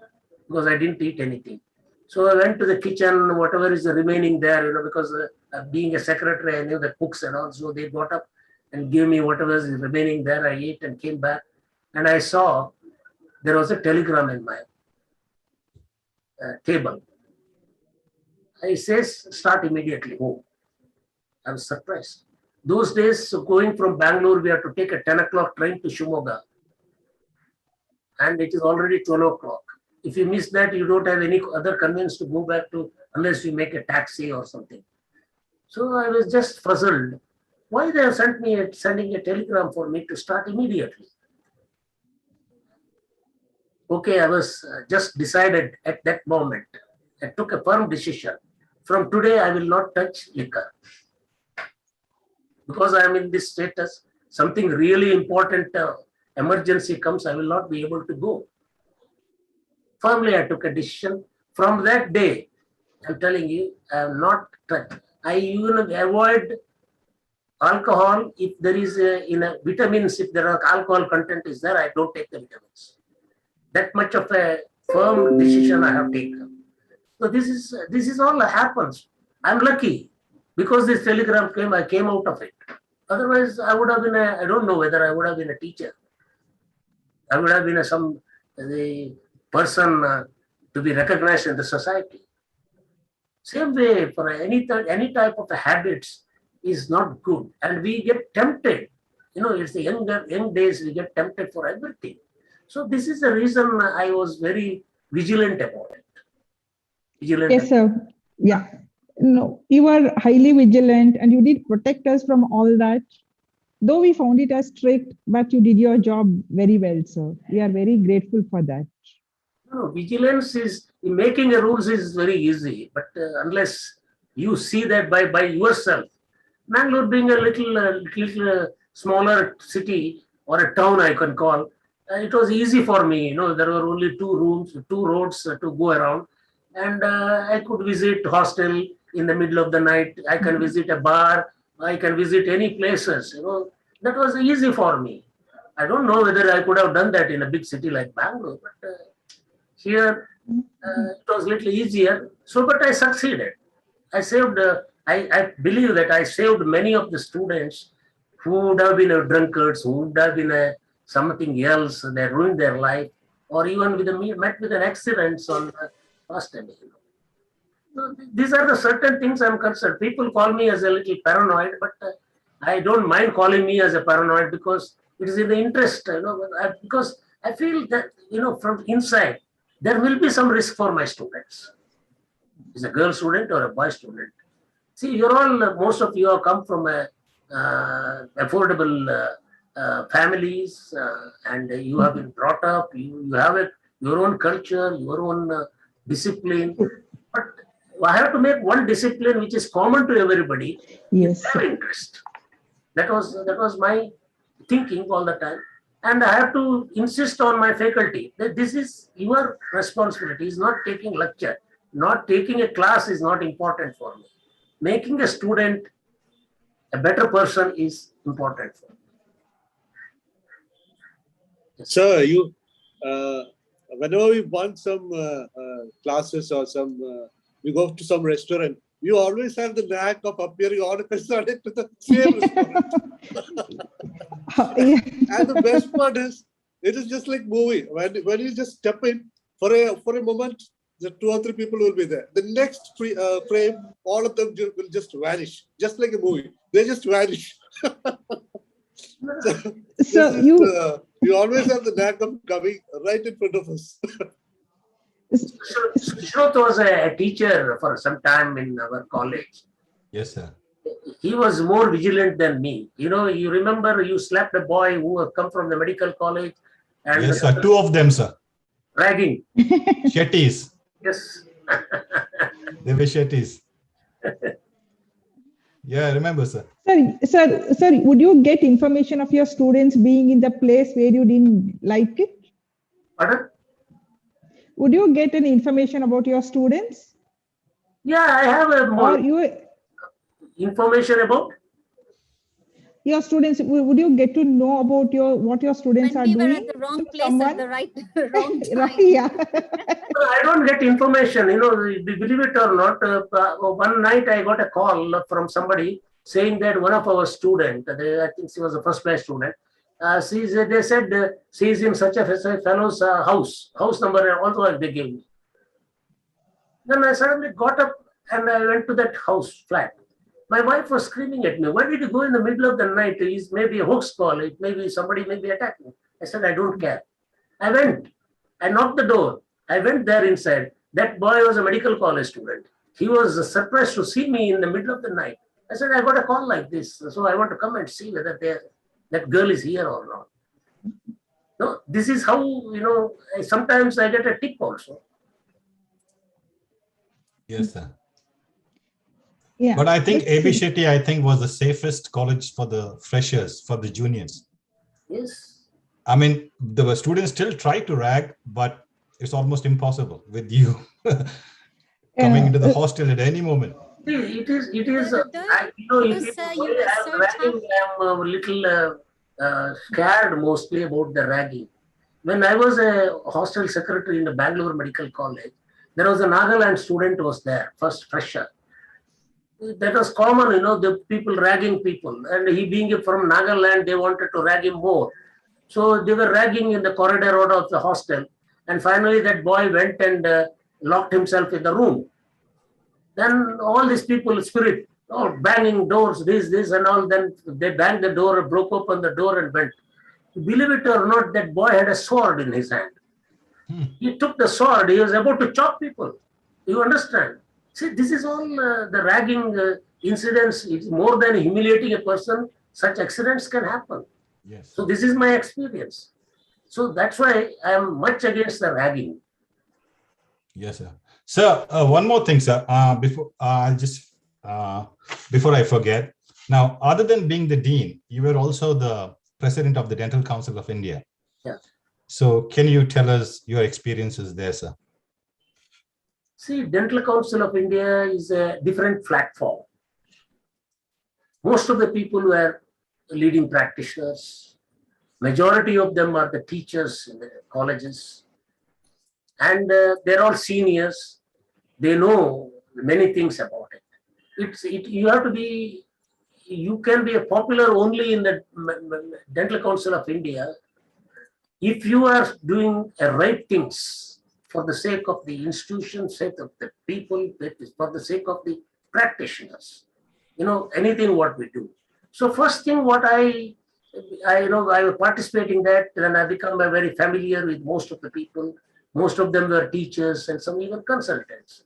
because I didn't eat anything. So I went to the kitchen, whatever is remaining there, because being a secretary, I knew the cooks and all. So they got up and gave me whatever is remaining there. I ate and came back. And I saw there was a telegram in my table. I says, start immediately home. I was surprised. Those days, going from Bangalore, we had to take a 10 o'clock train to Shimoga. And it is already 12 o'clock. If you miss that, you don't have any other convenience to go back to unless you make a taxi or something. So I was just puzzled. Why they have sending a telegram for me to start immediately? Okay, I was just decided at that moment. I took a firm decision. From today, I will not touch liquor. Because I am in this status, something really important, emergency comes, I will not be able to go. Firmly, I took a decision. From that day, I'm telling you, I am not touched. I even avoid alcohol, if there is in a vitamins, if there are alcohol content is there, I don't take the vitamins. That much of a firm decision I have taken. So this is all happens. I'm lucky because this telegram came. I came out of it. Otherwise, I would have been I don't know whether I would have been a teacher. I would have been the person to be recognized in the society. Same way for any type of habits is not good, and we get tempted. It's the young days we get tempted for everything. So this is the reason I was very vigilant about it. Yes, sir. Yeah. No, you were highly vigilant and you did protect us from all that. Though we found it as strict, but you did your job very well, sir. We are very grateful for that. No, vigilance is making a rules is very easy, but unless you see that by yourself, Mangalore being a little smaller city or a town, I can call, it was easy for me. There were only 2 roads to go around, and I could visit hostel in the middle of the night. I can visit a bar. I can visit any places. That was easy for me. I don't know whether I could have done that in a big city like Bangalore, but here it was a little easier. But I succeeded. I saved. I believe that I saved many of the students who would have been drunkards, who would have been something else. They ruined their life, or even met with an accident on first time. So these are the certain things I'm concerned. People call me as a little paranoid, but I don't mind calling me as a paranoid because it is in the interest. Because I feel that from inside there will be some risk for my students. Is a girl student or a boy student? See, most of you have come from affordable families, and you have been brought up. You have your own culture, your own discipline. But I have to make one discipline which is common to everybody. Yes. Have interest. That was my thinking all the time. And I have to insist on my faculty that this is your responsibility. It's not taking lecture. Not taking a class is not important for me. Making a student a better person is important for me. Sir, you whenever we want some classes or we go to some restaurant, you always have the knack of appearing on to the same restaurant. And the best part is, it is just like movie. When you just step in for a moment, the 2 or 3 people will be there. The next frame, all of them will just vanish, just like a movie. They just vanish. So you always have the knack of coming right in front of us. Shroth was a teacher for some time in our college. Yes, sir. He was more vigilant than me. You remember you slapped a boy who had come from the medical college. And yes, sir. 2 of them, sir. Ragging. Shetties. Yes. They were Shetties. Yeah, I remember, sir. Sir, would you get information of your students being in the place where you didn't like it? Pardon? Would you get any information about your students? Yeah, I have more information about your students. Would you get to know about what your students when are we doing? were at the wrong place at the wrong time. Right, yeah. I don't get information, believe it or not. One night I got a call from somebody saying that one of our students, I think she was a first class student, they said she's in such a fellow's house number also they gave me. Then I suddenly got up and I went to that flat. My wife was screaming at me, why did you go in the middle of the night? It's maybe a hoax call. It maybe somebody may be attacking. I said, I don't care. I went. I knocked the door. I went there inside. That boy was a medical college student. He was surprised to see me in the middle of the night. I said, I got a call like this. So I want to come and see whether that girl is here or not. No, this is how, sometimes I get a tip also. Yes, sir. Yeah. But I think AB Shetty, was the safest college for the freshers, for the juniors. Yes. I mean, the students still try to rag, but it's almost impossible with you coming into the hostel at any moment. It is, if you Sir, why you were I'm so ragging, tough. I'm a little scared mostly about the ragging. When I was a hostel secretary in the Bangalore Medical College, there was a Nagaland student was there, first fresher. That was common, the people ragging people. And he being from Nagaland, they wanted to rag him more. So they were ragging in the corridor out of the hostel. And finally, that boy went and locked himself in the room. Then all these people, spirit, banging doors, this, and all. Then they banged the door, broke open the door, and went. Believe it or not, that boy had a sword in his hand. He took the sword, he was about to chop people. You understand? See, this is all the ragging incidents. It's more than humiliating a person, such accidents can happen. Yes. So, this is my experience. So, that's why I am much against the ragging. Yes, sir. Sir, one more thing, sir. Before I forget. Now, other than being the dean, you were also the president of the Dental Council of India. Yeah. So, can you tell us your experiences there, sir? See, Dental Council of India is a different platform. Most of the people were leading practitioners. Majority of them are the teachers in the colleges. And they're all seniors. They know many things about it. You can be a popular only in the Dental Council of India if you are doing right things for the sake of the institution, sake of the people, for the sake of the practitioners. Anything what we do. So first thing what I was participating that, then I become very familiar with most of the people. Most of them were teachers and some even consultants.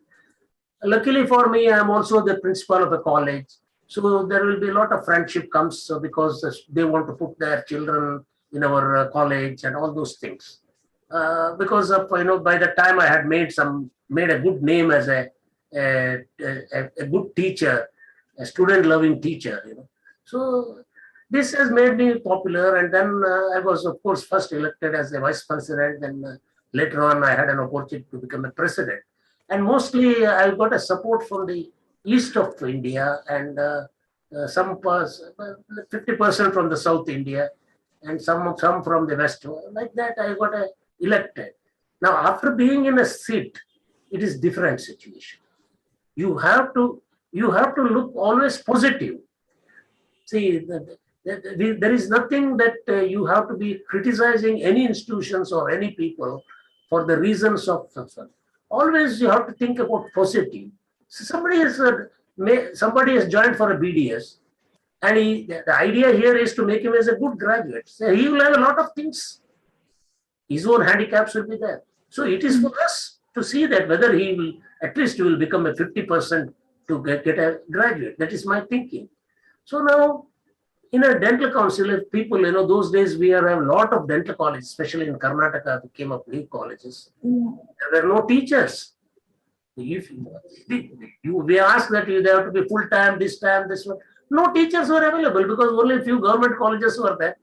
Luckily for me, I am also the principal of a college. So there will be a lot of friendship comes because they want to put their children in our college and all those things. Because of, by the time I had made a good name as a good teacher, a student-loving teacher, So this has made me popular, and then I was, of course, first elected as a vice president, and later on I had an opportunity to become a president. And mostly I got a support from the east of India and some 50% from the South India and some from the west. Like that, I got elected. Now, after being in a seat, it is different situation. You have to look always positive. See, there is nothing that you have to be criticizing any institutions or any people for the reasons of. Always you have to think about positive. So somebody has joined for a BDS, and the idea here is to make him as a good graduate. So he will have a lot of things. His own handicaps will be there. So it is for us to see that whether he will, at least he will become a 50% to get a graduate. That is my thinking. So now, in a dental council, if people, those days we have a lot of dental colleges, especially in Karnataka, we came up new colleges. There were no teachers. If we asked that they have to be full time, this one. No teachers were available because only a few government colleges were there.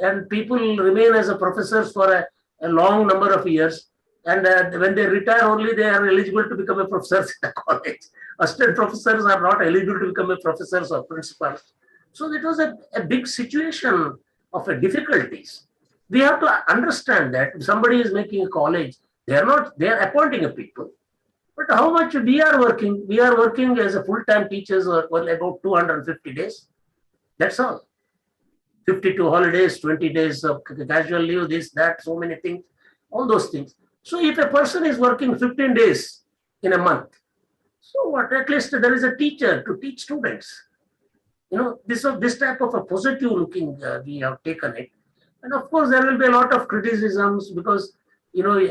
And people remain as a professors for a long number of years. And when they retire, only they are eligible to become a professors in the college. Assistant professors are not eligible to become a professors or principals. So it was a big situation of difficulties. We have to understand that if somebody is making a college, they are appointing a people. But how much we are working? We are working as a full-time teachers about 250 days. That's all. 52 holidays, 20 days of casual leave, this, that, so many things, all those things. So if a person is working 15 days in a month, so what? At least there is a teacher to teach students. This type of a positive looking, we have taken it. And of course, there will be a lot of criticisms because,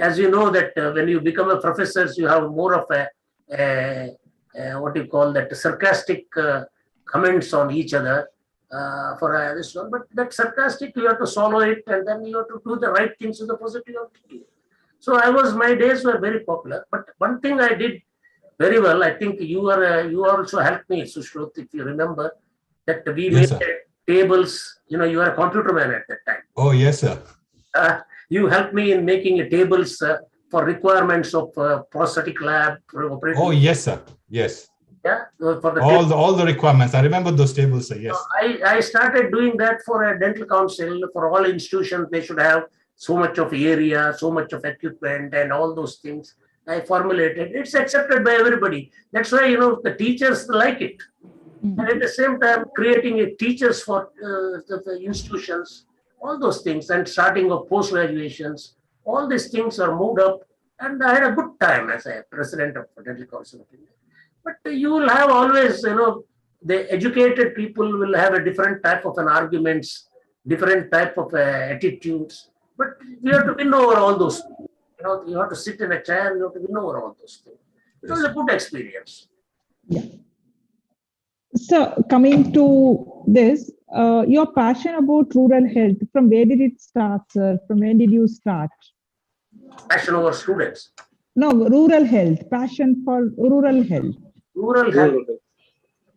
as you know that when you become a professor, you have more of what you call that sarcastic comments on each other for this one. But that sarcastic, you have to swallow it and then you have to do the right things with the positive attitude. So my days were very popular. But one thing I did very well, I think you also helped me, Sushruth, if you remember, that we made tables. You were a computer man at that time. Oh, yes, sir. You helped me in making tables for requirements of prosthetic lab. Oh, yes, sir. Yes. Yeah, for the all the requirements. I remember those tables, sir. Yes. I started doing that for a dental council. For all institutions, they should have so much of area, so much of equipment, and all those things. I formulated. It's accepted by everybody. That's why the teachers like it. And at the same time, creating a teachers for the institutions, all those things, and starting of post graduations, all these things are moved up. And I had a good time as a president of the Dental Council of India. But you will have always, the educated people will have a different type of an arguments, different type of attitudes. But we have to win over all those. You have to sit in a chair. You have to win over all those things. It was a good experience. Yeah. So coming to this, your passion about rural health, from where did it start, sir? From when did you start? Passion over students. No, rural health, passion for rural health. Rural health.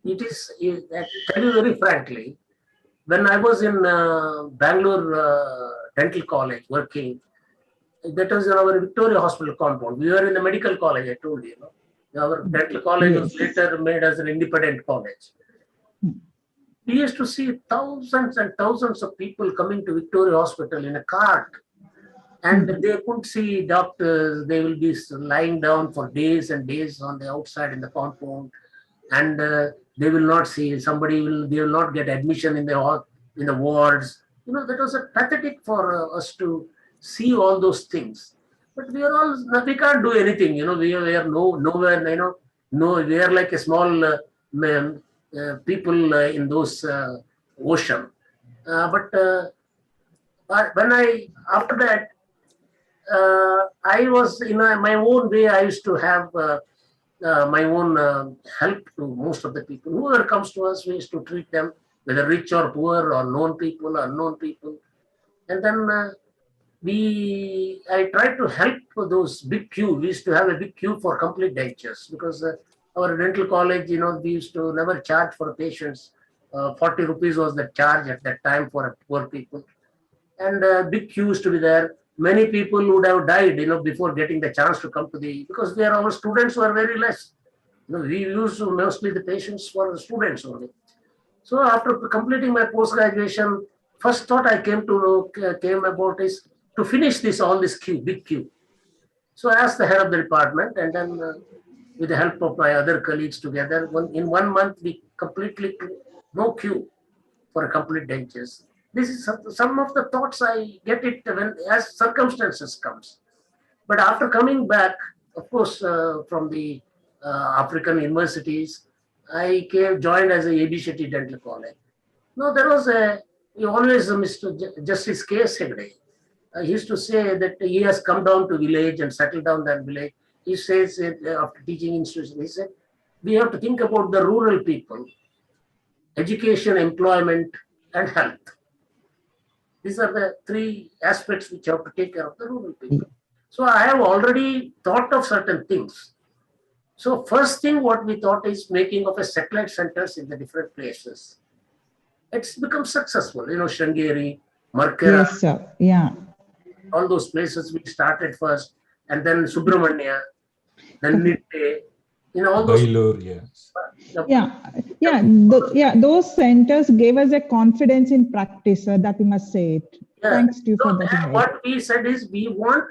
It is, I tell you very frankly, when I was in Bangalore Dental College working, that was in our Victoria Hospital compound. We were in the medical college, I told you. Our dental college was later made as an independent college. We used to see thousands and thousands of people coming to Victoria Hospital in a cart. And they couldn't see doctors. They will be lying down for days and days on the outside in the compound. And they will not see somebody. They will not get admission in the wards. That was pathetic for us to see all those things. But we can't do anything. We are nowhere. We are like a small people in those ocean. But after that, I was in my own way. I used to have my own help to most of the people. Whoever comes to us, we used to treat them, whether rich or poor, or known people or unknown people. And then I tried to help those big queue. We used to have a big queue for complete dentures because our dental college, we used to never charge for patients. 40 rupees was the charge at that time for poor people. And big queue used to be there. Many people would have died, before getting the chance to come to because our students were very less. We used mostly the patients for the students only. So after completing my post-graduation, first thought I came about is to finish all this queue, big queue. So I asked the head of the department, and then with the help of my other colleagues together, in 1 month, we completely, no queue for a complete dentures. This is some of the thoughts I get it as circumstances comes. But after coming back, of course, from the African universities, I joined as a AB Shetty Dental College. No, there was always Mr. Justice K. Segde. He used to say that he has come down to village and settled down that village. He says after teaching institution, he said, we have to think about the rural people, education, employment, and health. These are the three aspects which have to take care of the rural people. So I have already thought of certain things. So first thing what we thought is making of a satellite centers in the different places. It's become successful, Sringeri, Markera. Yes, sir. Yeah. All those places we started first, and then Subramania, then Nitte, all those. Bailur, yes. Those centers gave us a confidence in practice, that we must say it. Yeah. Thanks to you for that. What we said is we want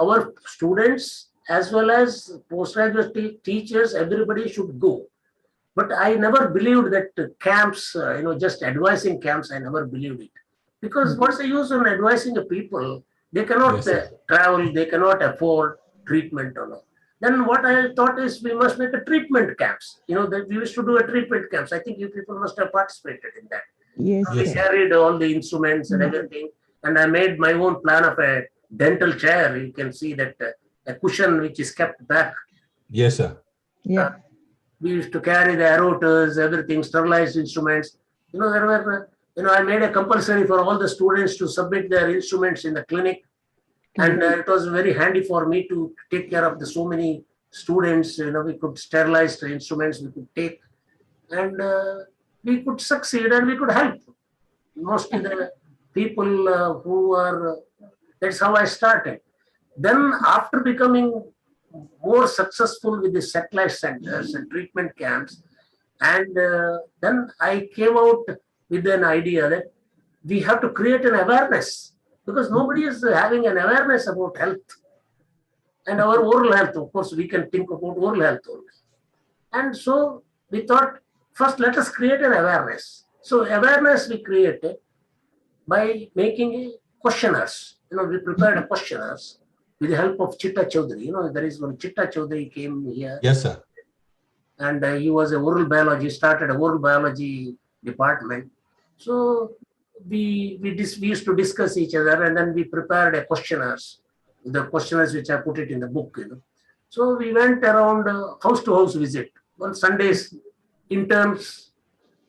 our students as well as postgraduate teachers, everybody should go. But I never believed that camps, just advising camps, I never believed it. Because what's the use of advising the people? They cannot travel, they cannot afford treatment or not. Then what I thought is we must make a treatment camps. That we used to do a treatment camps. I think you people must have participated in that. Yes. We carried all the instruments and everything. And I made my own plan of a dental chair. You can see that a cushion which is kept back. Yes, sir. Yeah. We used to carry the aerators, everything, sterilized instruments. There were, I made a compulsory for all the students to submit their instruments in the clinic. And it was very handy for me to take care of so many students. We could sterilize the instruments, we could take, and we could succeed and we could help. Mostly the people who are, that's how I started. Then after becoming more successful with the satellite centers and treatment camps. And then I came out with an idea that we have to create an awareness, because nobody is having an awareness about health and our oral health. Of course, we can think about oral health only. And so we thought, first let us create an awareness. So awareness we created by making questionnaires. We prepared a questionnaires with the help of Chitta Chaudhary. There is one Chitta Chaudhary came here. Yes, sir. And he was a oral biology, started a oral biology department. So we used to discuss each other, and then we prepared a questionnaires. The questionnaires which I put it in the book. So we went around house to house visit. On Sundays, interns,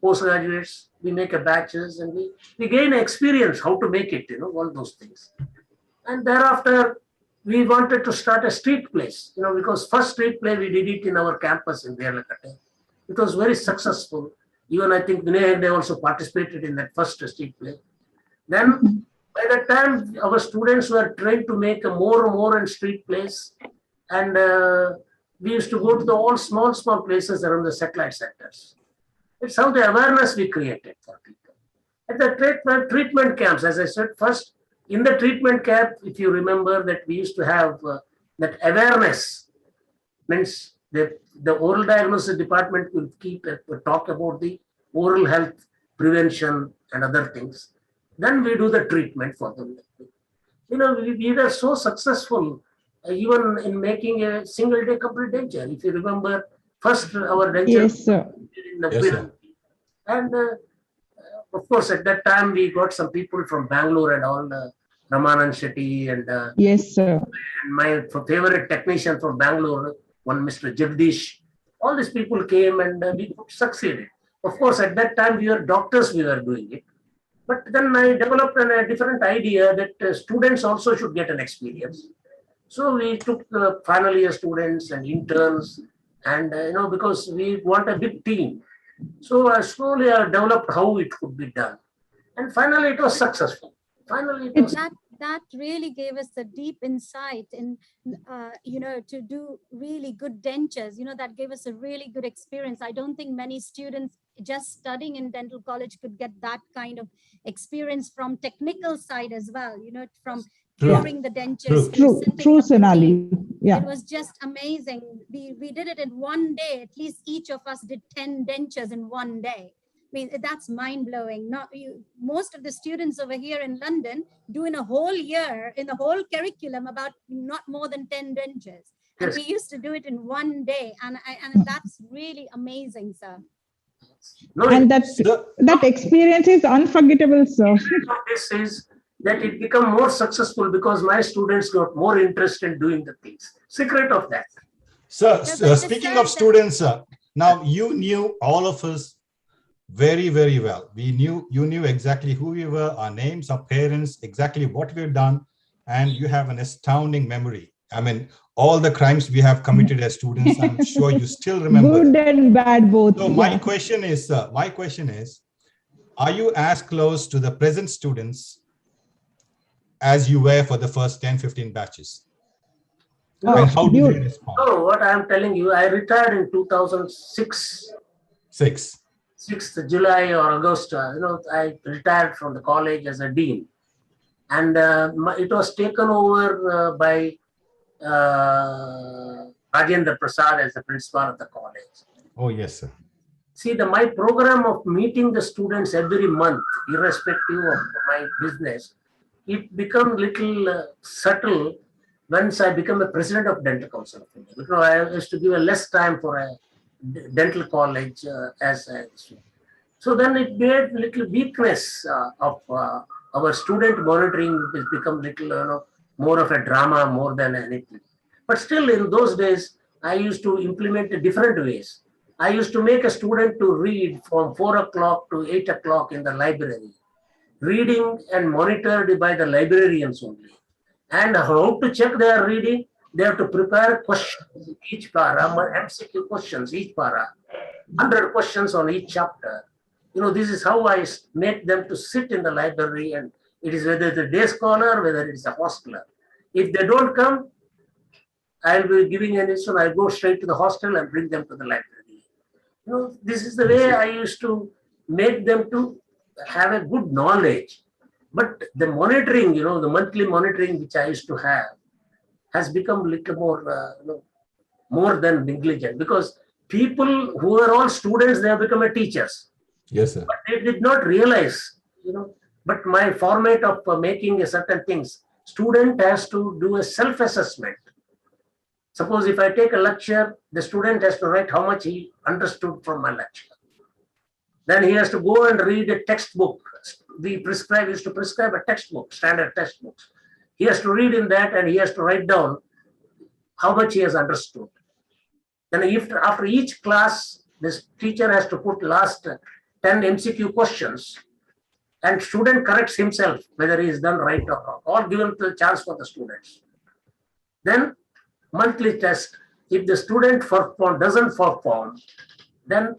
postgraduates, we make a batches, and we gain experience how to make it. All those things. And thereafter, we wanted to start a street plays, because first street play we did it in our campus in Derlakate. It was very successful. Even I think Vinay Hegde also participated in that first street play. Then by the time our students were trained to make more and street plays, and we used to go to the all small places around the satellite centers. It's how the awareness we created for people. At the treatment camps, as I said, first, in the treatment camp, if you remember that we used to have that awareness, means the oral diagnosis department will talk about the oral health prevention and other things. Then we do the treatment for them. We were so successful even in making a single day complete denture. If you remember, first our denture. Yes, sir. In the Yes, sir. And of course, at that time, we got some people from Bangalore and all, Ramanan Shetty and Yes, sir. my favorite technician from Bangalore, one Mr. Jagdish. All these people came and we succeeded. Of course, at that time, we were doctors, we were doing it. But then I developed a different idea that students also should get an experience. So we took final year students and interns, and because we want a big team. So I slowly developed how it could be done. And finally, it was successful. Finally, it was that really gave us a deep insight in, to do really good dentures. That gave us a really good experience. I don't think many students just studying in dental college could get that kind of experience from technical side as well, from pouring the dentures. True, Sonali. Yeah. It was just amazing. We did it in one day. At least each of us did 10 dentures in one day. I mean, that's mind-blowing. Most of the students over here in London do in a whole year, in the whole curriculum, about not more than 10 dentures. And we used to do it in one day. And that's really amazing, sir. And that experience is unforgettable, sir. This is that it become more successful because my students got more interest in doing the things. Secret of that. Sir, speaking of students, now you knew all of us very, very well. You knew exactly who we were, our names, our parents, exactly what we've done, and you have an astounding memory. I mean, all the crimes we have committed as students, I'm sure you still remember. Good and bad both. So my question is, are you as close to the present students as you were for the first 10, 15 batches? And how do you respond? No, what I'm telling you, I retired in 2006. 6th July or August, I retired from the college as a dean. And it was taken over by Rajendra Prasad as the principal of the college. Oh, yes, sir. See, my program of meeting the students every month, irrespective of my business, it became little subtle once I became a president of Dental Council of India. Because I used to give a less time for a dental college so then it made little weakness of our student monitoring. It become little more of a drama more than anything. But still, in those days, I used to implement different ways. I used to make a student to read from 4 o'clock to 8 o'clock in the library, reading and monitored by the librarians only. And how to check their reading? They have to prepare questions each para, MCQ questions each para, 100 questions on each chapter. This is how I make them to sit in the library, and it is whether it's a day scholar, whether it's a hosteler. If they don't come, I'll be giving an instruction, I'll go straight to the hostel and bring them to the library. This is the way I used to make them to have a good knowledge. But the monitoring, the monthly monitoring which I used to have has become a little more than negligent, because people who are all students, they have become a teachers. Yes, sir. But they did not realize, but my format of making a certain things, student has to do a self-assessment. Suppose if I take a lecture, the student has to write how much he understood from my lecture. Then he has to go and read a textbook. We used to prescribe a textbook, standard textbooks. He has to read in that and he has to write down how much he has understood. Then after each class, this teacher has to put last 10 MCQ questions, and student corrects himself whether he is done right or wrong, or given the chance for the students. Then monthly test. If the student doesn't perform, then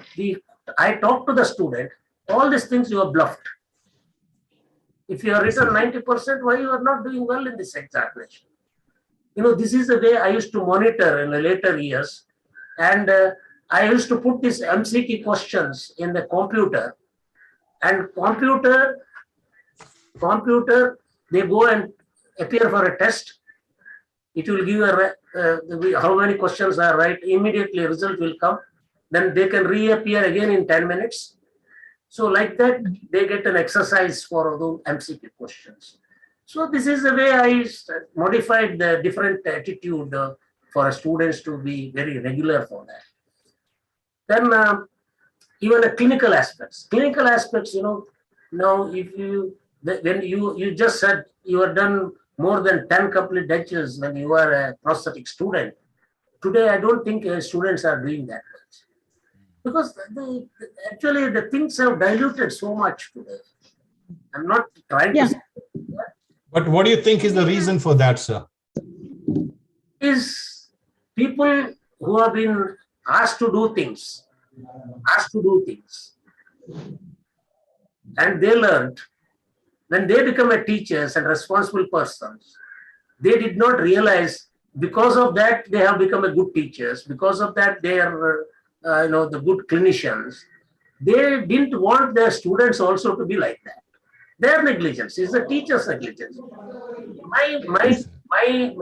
I talk to the student. All these things you have bluffed. If you are written 90%, why you are not doing well in this examination? This is the way I used to monitor in the later years. And I used to put these MCQ questions in the computer. And computer, they go and appear for a test. It will give how many questions are right. Immediately result will come. Then they can reappear again in 10 minutes. So like that, they get an exercise for those MCQ questions. So this is the way I modified the different attitude for students to be very regular for that. Then even the clinical aspects. Now if when you just said you have done more than 10 complete dentures when you are a prosthetic student. Today, I don't think students are doing that much. Because actually the things have diluted so much today. I'm not trying to say that. But what do you think is the reason for that, sir? Is people who have been asked to do things, and they learned. When they become a teachers and responsible persons, they did not realize, because of that they have become a good teachers. Because of that they are, the good clinicians. They didn't want their students also to be like that. Their negligence is the teacher's negligence. My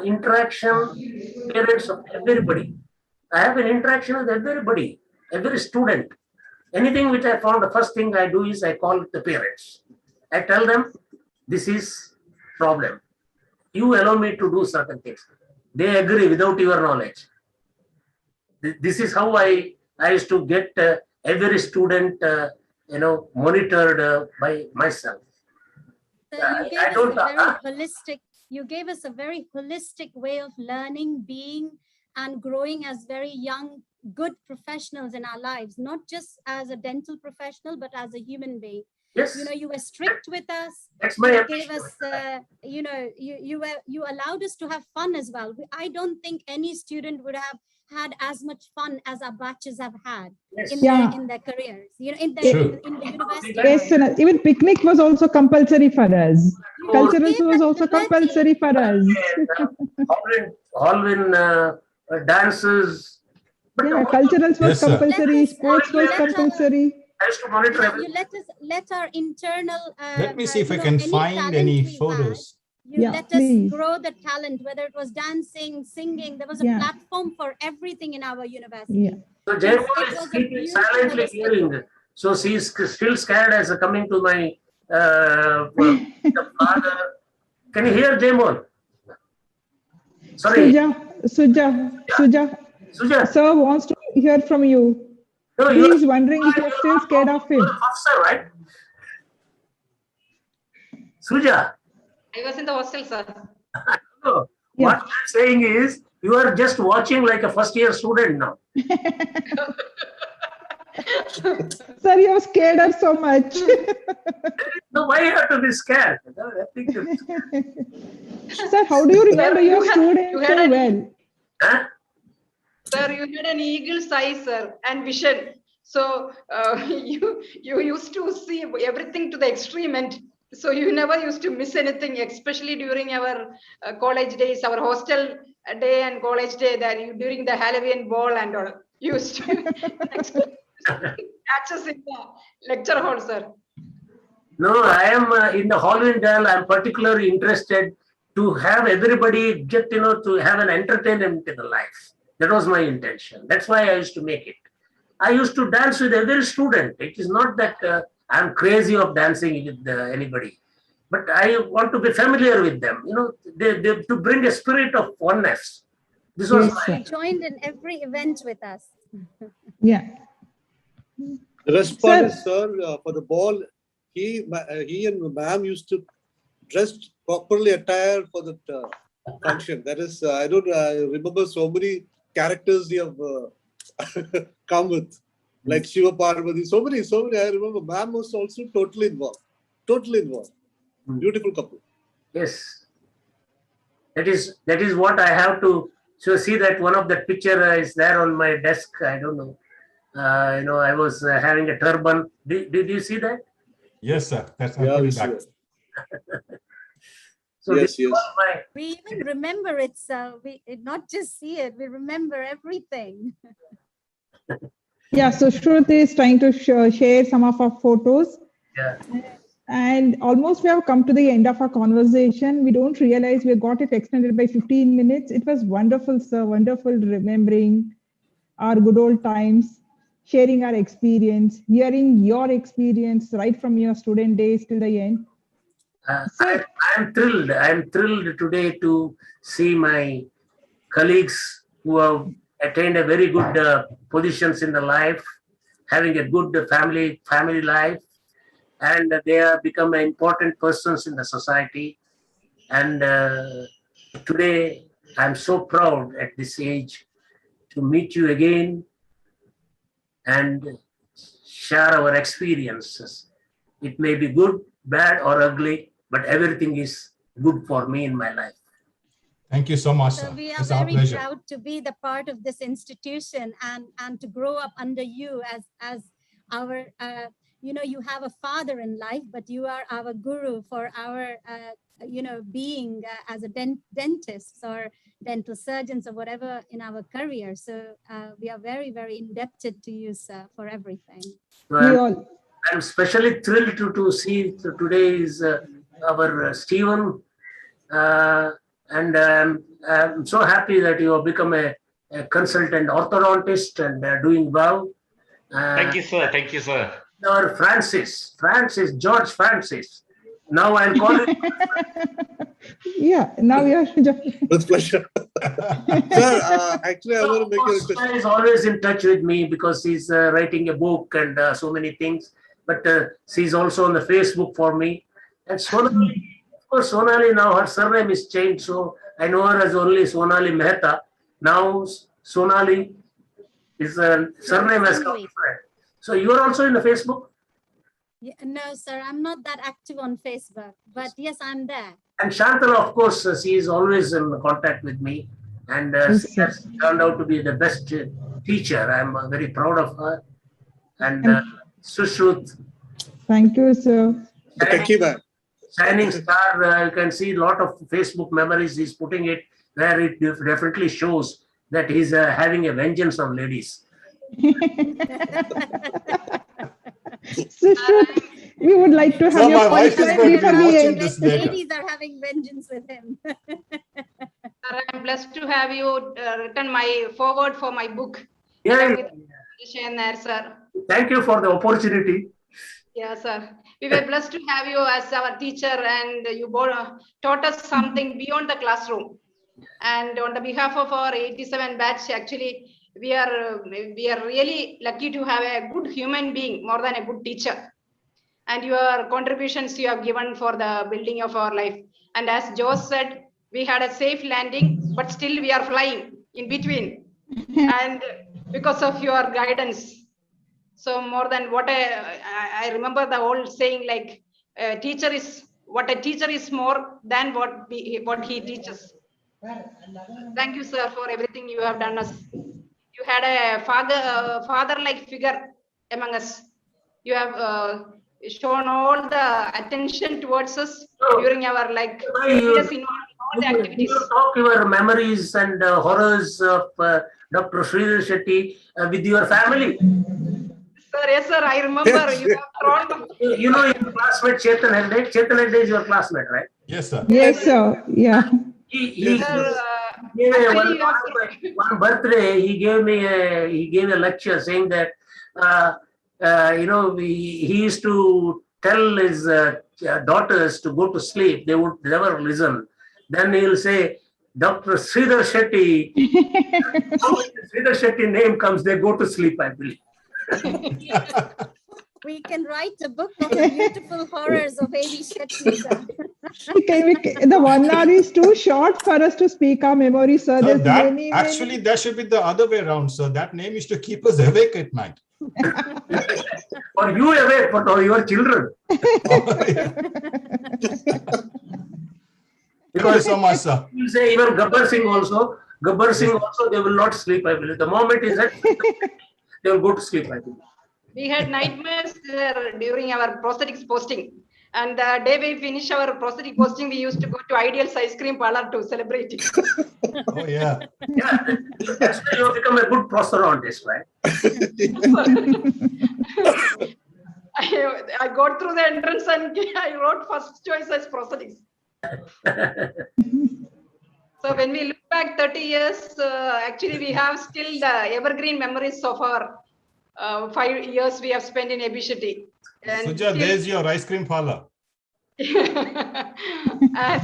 interaction, parents of everybody. I have an interaction with everybody, every student. Anything which I found, the first thing I do is I call the parents. I tell them, this is problem. You allow me to do certain things. They agree without your knowledge. This is how I used to get every student, monitored by myself. You gave us a very holistic way of learning, being, and growing as very young, good professionals in our lives, not just as a dental professional, but as a human being. Yes. You were strict with us. That's my you gave us, you allowed us to have fun as well. I don't think any student would have had as much fun as our batches have had in their careers. In the university. Yes, even picnic was also compulsory for us. Culturals was also compulsory for us. All in dances. Yeah, culturals was compulsory. Sports was compulsory. I used to monitor everything. You let our internal. Let me see if I can find any photos. Let us grow the talent, whether it was dancing, singing. There was a platform for everything in our university. Yeah. So Jayapur is keeping silently hearing. So she's still scared as coming to my father. Can you hear Jayapur? Sorry. Suja. Sir wants to hear from you. No, he is wondering if you're still scared of him. Officer, right? Suja. I was in the hostel, sir. No. What I'm saying is, you are just watching like a first-year student now. Sir, you're scared her so much. No, why you have to be scared? Sir, how do you remember your students so well? Huh? Sir, you had an eagle's eye, sir, and vision. So you used to see everything to the extreme, and so you never used to miss anything, especially during our college days, our hostel day and college day that you during the Halloween ball and all used to catch us in the lecture hall, sir. No, I am in the Halloween Dell. I'm particularly interested to have everybody get, to have an entertainment in the life. That was my intention. That's why I used to make it. I used to dance with every student. It is not that I'm crazy of dancing with anybody, but I want to be familiar with them. They to bring a spirit of oneness. This was Yes, He joined in every event with us. yeah. The best part Sir. is, sir, for the ball, he and ma'am used to dress properly attired for the function. That is, I don't remember so many characters you have come with, like Shiva Parvati. So many. I remember ma'am was also totally involved. Beautiful couple. Yes, that is what I have to. So see that one of the picture is there on my desk. I don't know. I was having a turban. Did you see that? Yes, sir. That's Yeah, we put see back. that. So Yes, this was my. We even remember it, so we not just see it, we remember everything. Yeah, so Shruti is trying to share some of our photos. Yeah. And almost we have come to the end of our conversation. We don't realize we got it extended by 15 minutes. It was wonderful, sir. Wonderful remembering our good old times, sharing our experience, hearing your experience right from your student days till the end. I'm thrilled. I'm thrilled today to see my colleagues who have attained a very good positions in the life, having a good family life, and they have become important persons in the society. And today, I'm so proud at this age to meet you again and share our experiences. It may be good, bad, or ugly, but everything is good for me in my life. Thank you so much, So sir. we are It's our very pleasure. proud to be the part of this institution and to grow up under you as our, you have a father in life, but you are our guru for our, being as a dentist or dental surgeons or whatever in our career. So we are very, very indebted to you, sir, for everything. So I'm especially thrilled to see today is our Stephen, and I'm so happy that you have become a consultant orthodontist and doing well. Thank you, sir. Thank you, sir. Our George Francis. Now I'll call him. Yeah, now we are just. With pleasure. Sir, actually, I want to make a request. He is always in touch with me because he's writing a book and so many things. But she's also on the Facebook for me. And Sonali, of course, Sonali now her surname is changed, so I know her as only Sonali Mehta. Now Sonali is surname has come different. So you are also in the Facebook? Yeah, no, sir, I'm not that active on Facebook, but yes, I'm there. And Shantala, of course, she is always in contact with me, and she has turned out to be the best teacher. I'm very proud of her. And Sushruth. Thank you, sir. Thank you, man. Shining star, you can see a lot of Facebook memories he's putting it, where it definitely shows that he's having a vengeance on ladies. So we would like to have So your my wife is going to be watching this later. Ladies are having vengeance with him. Sir, I'm blessed to have you written my forward for my book. Yeah. Sir. Thank you for the opportunity. Yeah, sir. We were blessed to have you as our teacher, and you taught us something beyond the classroom. And on the behalf of our 87 batch, actually, we are really lucky to have a good human being more than a good teacher. And your contributions you have given for the building of our life. And as Joe said, we had a safe landing, but still we are flying in between. And because of your guidance. So more than what I remember the old saying, like a teacher is more than what he teaches. Thank you, sir, for everything you have done us. You had a father-like figure among us. You have shown all the attention towards us during our leaders involved in all the activities. You talk your memories and horrors of Dr. Sridhar Shetty with your family. Sir, yes, sir, I remember you have thrown. You know your classmate Chetan Hegde. Chetan Hegde is your classmate, right? Yes, sir. Yes, sir. Yeah. He Sir, gave actually, you have one birthday. He gave a lecture saying that he used to tell his daughters to go to sleep. They would never listen. Then he'll say, Dr. Sridhar Shetty. Sridhar Shetty name comes, they go to sleep, I believe. We can write a book of the beautiful horrors of A.B. Shetty, sir. The 1 hour is too short for us to speak our memory, sir. So There's that many, actually that should be the other way around, sir. That name is to keep us awake at night. Or you awake, but or your children. Thank you so much, sir. You say even Gabbar Singh also, they will not sleep, I believe. The moment is that they will go to sleep, I believe. We had nightmares during our prosthetics posting. And the day we finish our prosthetic posting, we used to go to Ideal's ice cream parlor to celebrate it. Oh, yeah. Yeah, that's why you become a good prosthodontist, right? I got through the entrance and I wrote first choice as prosthetics. So when we look back 30 years, actually we have still the evergreen memories of our 5 years we have spent in A.B. Shetty. Suja, there's your ice cream parlor. And,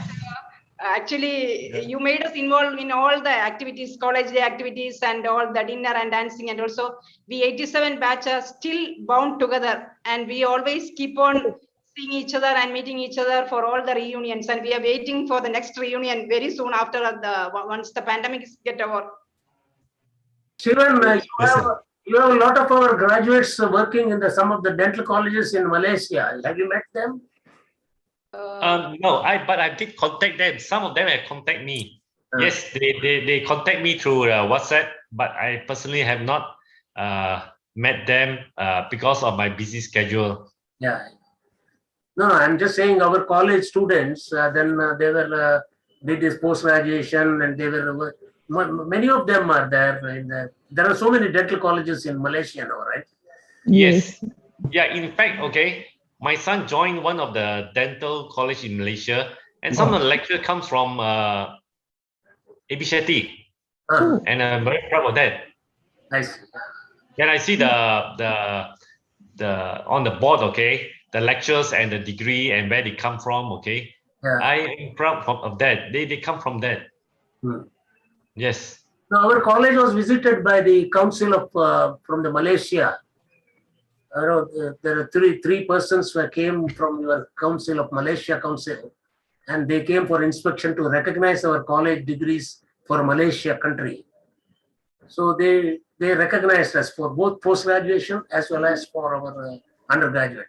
actually, you made us involved in all the activities, college day activities and all the dinner and dancing. And also we 87 batch are still bound together. And we always keep on seeing each other and meeting each other for all the reunions. And we are waiting for the next reunion very soon after once the pandemic get over. Shivan, you have a lot of our graduates working in some of the dental colleges in Malaysia. Have you met them? No, but I did contact them. Some of them have contacted me. Yes, they contact me through WhatsApp, but I personally have not met them because of my busy schedule. Yeah. No, I'm just saying our college students, then they were did this post-graduation and they were, many of them are there. There are so many dental colleges in Malaysia now, right? Yes. Yeah, in fact, okay, my son joined one of the dental college in Malaysia, and some of the lecture comes from A.B. Shetty, and I'm very proud of that. Nice. And I see the on the board, okay, the lectures and the degree and where they come from, okay. Yeah. I am proud of that. They come from that. Yes. Now, our college was visited by the council of from the Malaysia. There are three persons who came from your council of Malaysia council, and they came for inspection to recognize our college degrees for Malaysia country. So they recognized us for both post-graduation as well as for our undergraduate.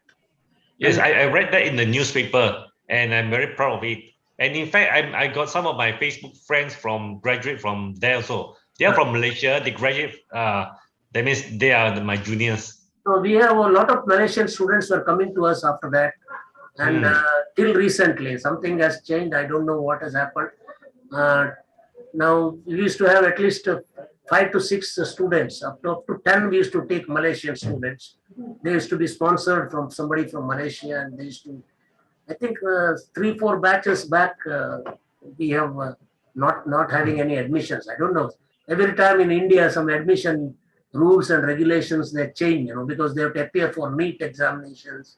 Yes, I read that in the newspaper, and I'm very proud of it. And in fact, I got some of my Facebook friends graduate from there also. They are from Malaysia. They graduate. That means they are my juniors. So we have a lot of Malaysian students who are coming to us after that, and till recently something has changed. I don't know what has happened. Now we used to have at least 5 to 6 students. Up to 10 we used to take Malaysian students. They used to be sponsored from somebody from Malaysia, and they used to, I think 3-4 batches back we have not having any admissions. I don't know. Every time in India some admission rules and regulations they change, because they have to appear for NEET examinations,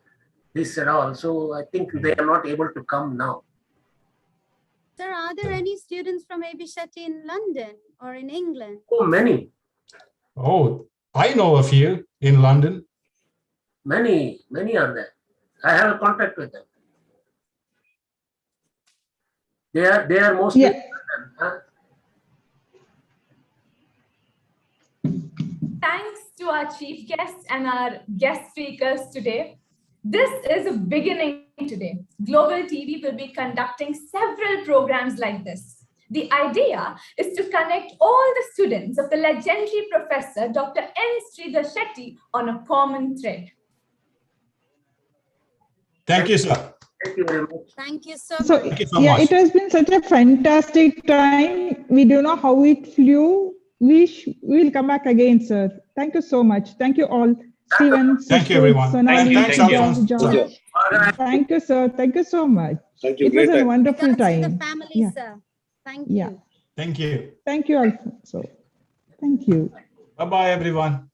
this and all. So I think they are not able to come now. Sir, are there any students from A.B. Shetty in London or in England? Oh, many. Oh, I know a few in London. Many are there. I have a contact with them. They are mostly. Yeah. Thanks to our chief guests and our guest speakers today. This is a beginning today. Global TV will be conducting several programs like this. The idea is to connect all the students of the legendary professor Dr. N. Sridhar Shetty on a common thread. Thank you, sir. Thank you very much. Thank you so So, much. Thank you so yeah, much. it has been such a fantastic time. We don't know how it flew. We will come back again, sir. Thank you so much. Thank you all. Stephen, Thank you, Sistu, everyone. Sonali, And thanks, Thank you. Alphonse. George. Thank you, sir. Thank you so much. Thank you. It was Great a time. wonderful Regards to the time. family, Yeah. sir. Thank Yeah. you. Thank you. Thank you, Alfonso. Thank you. Bye-bye, everyone.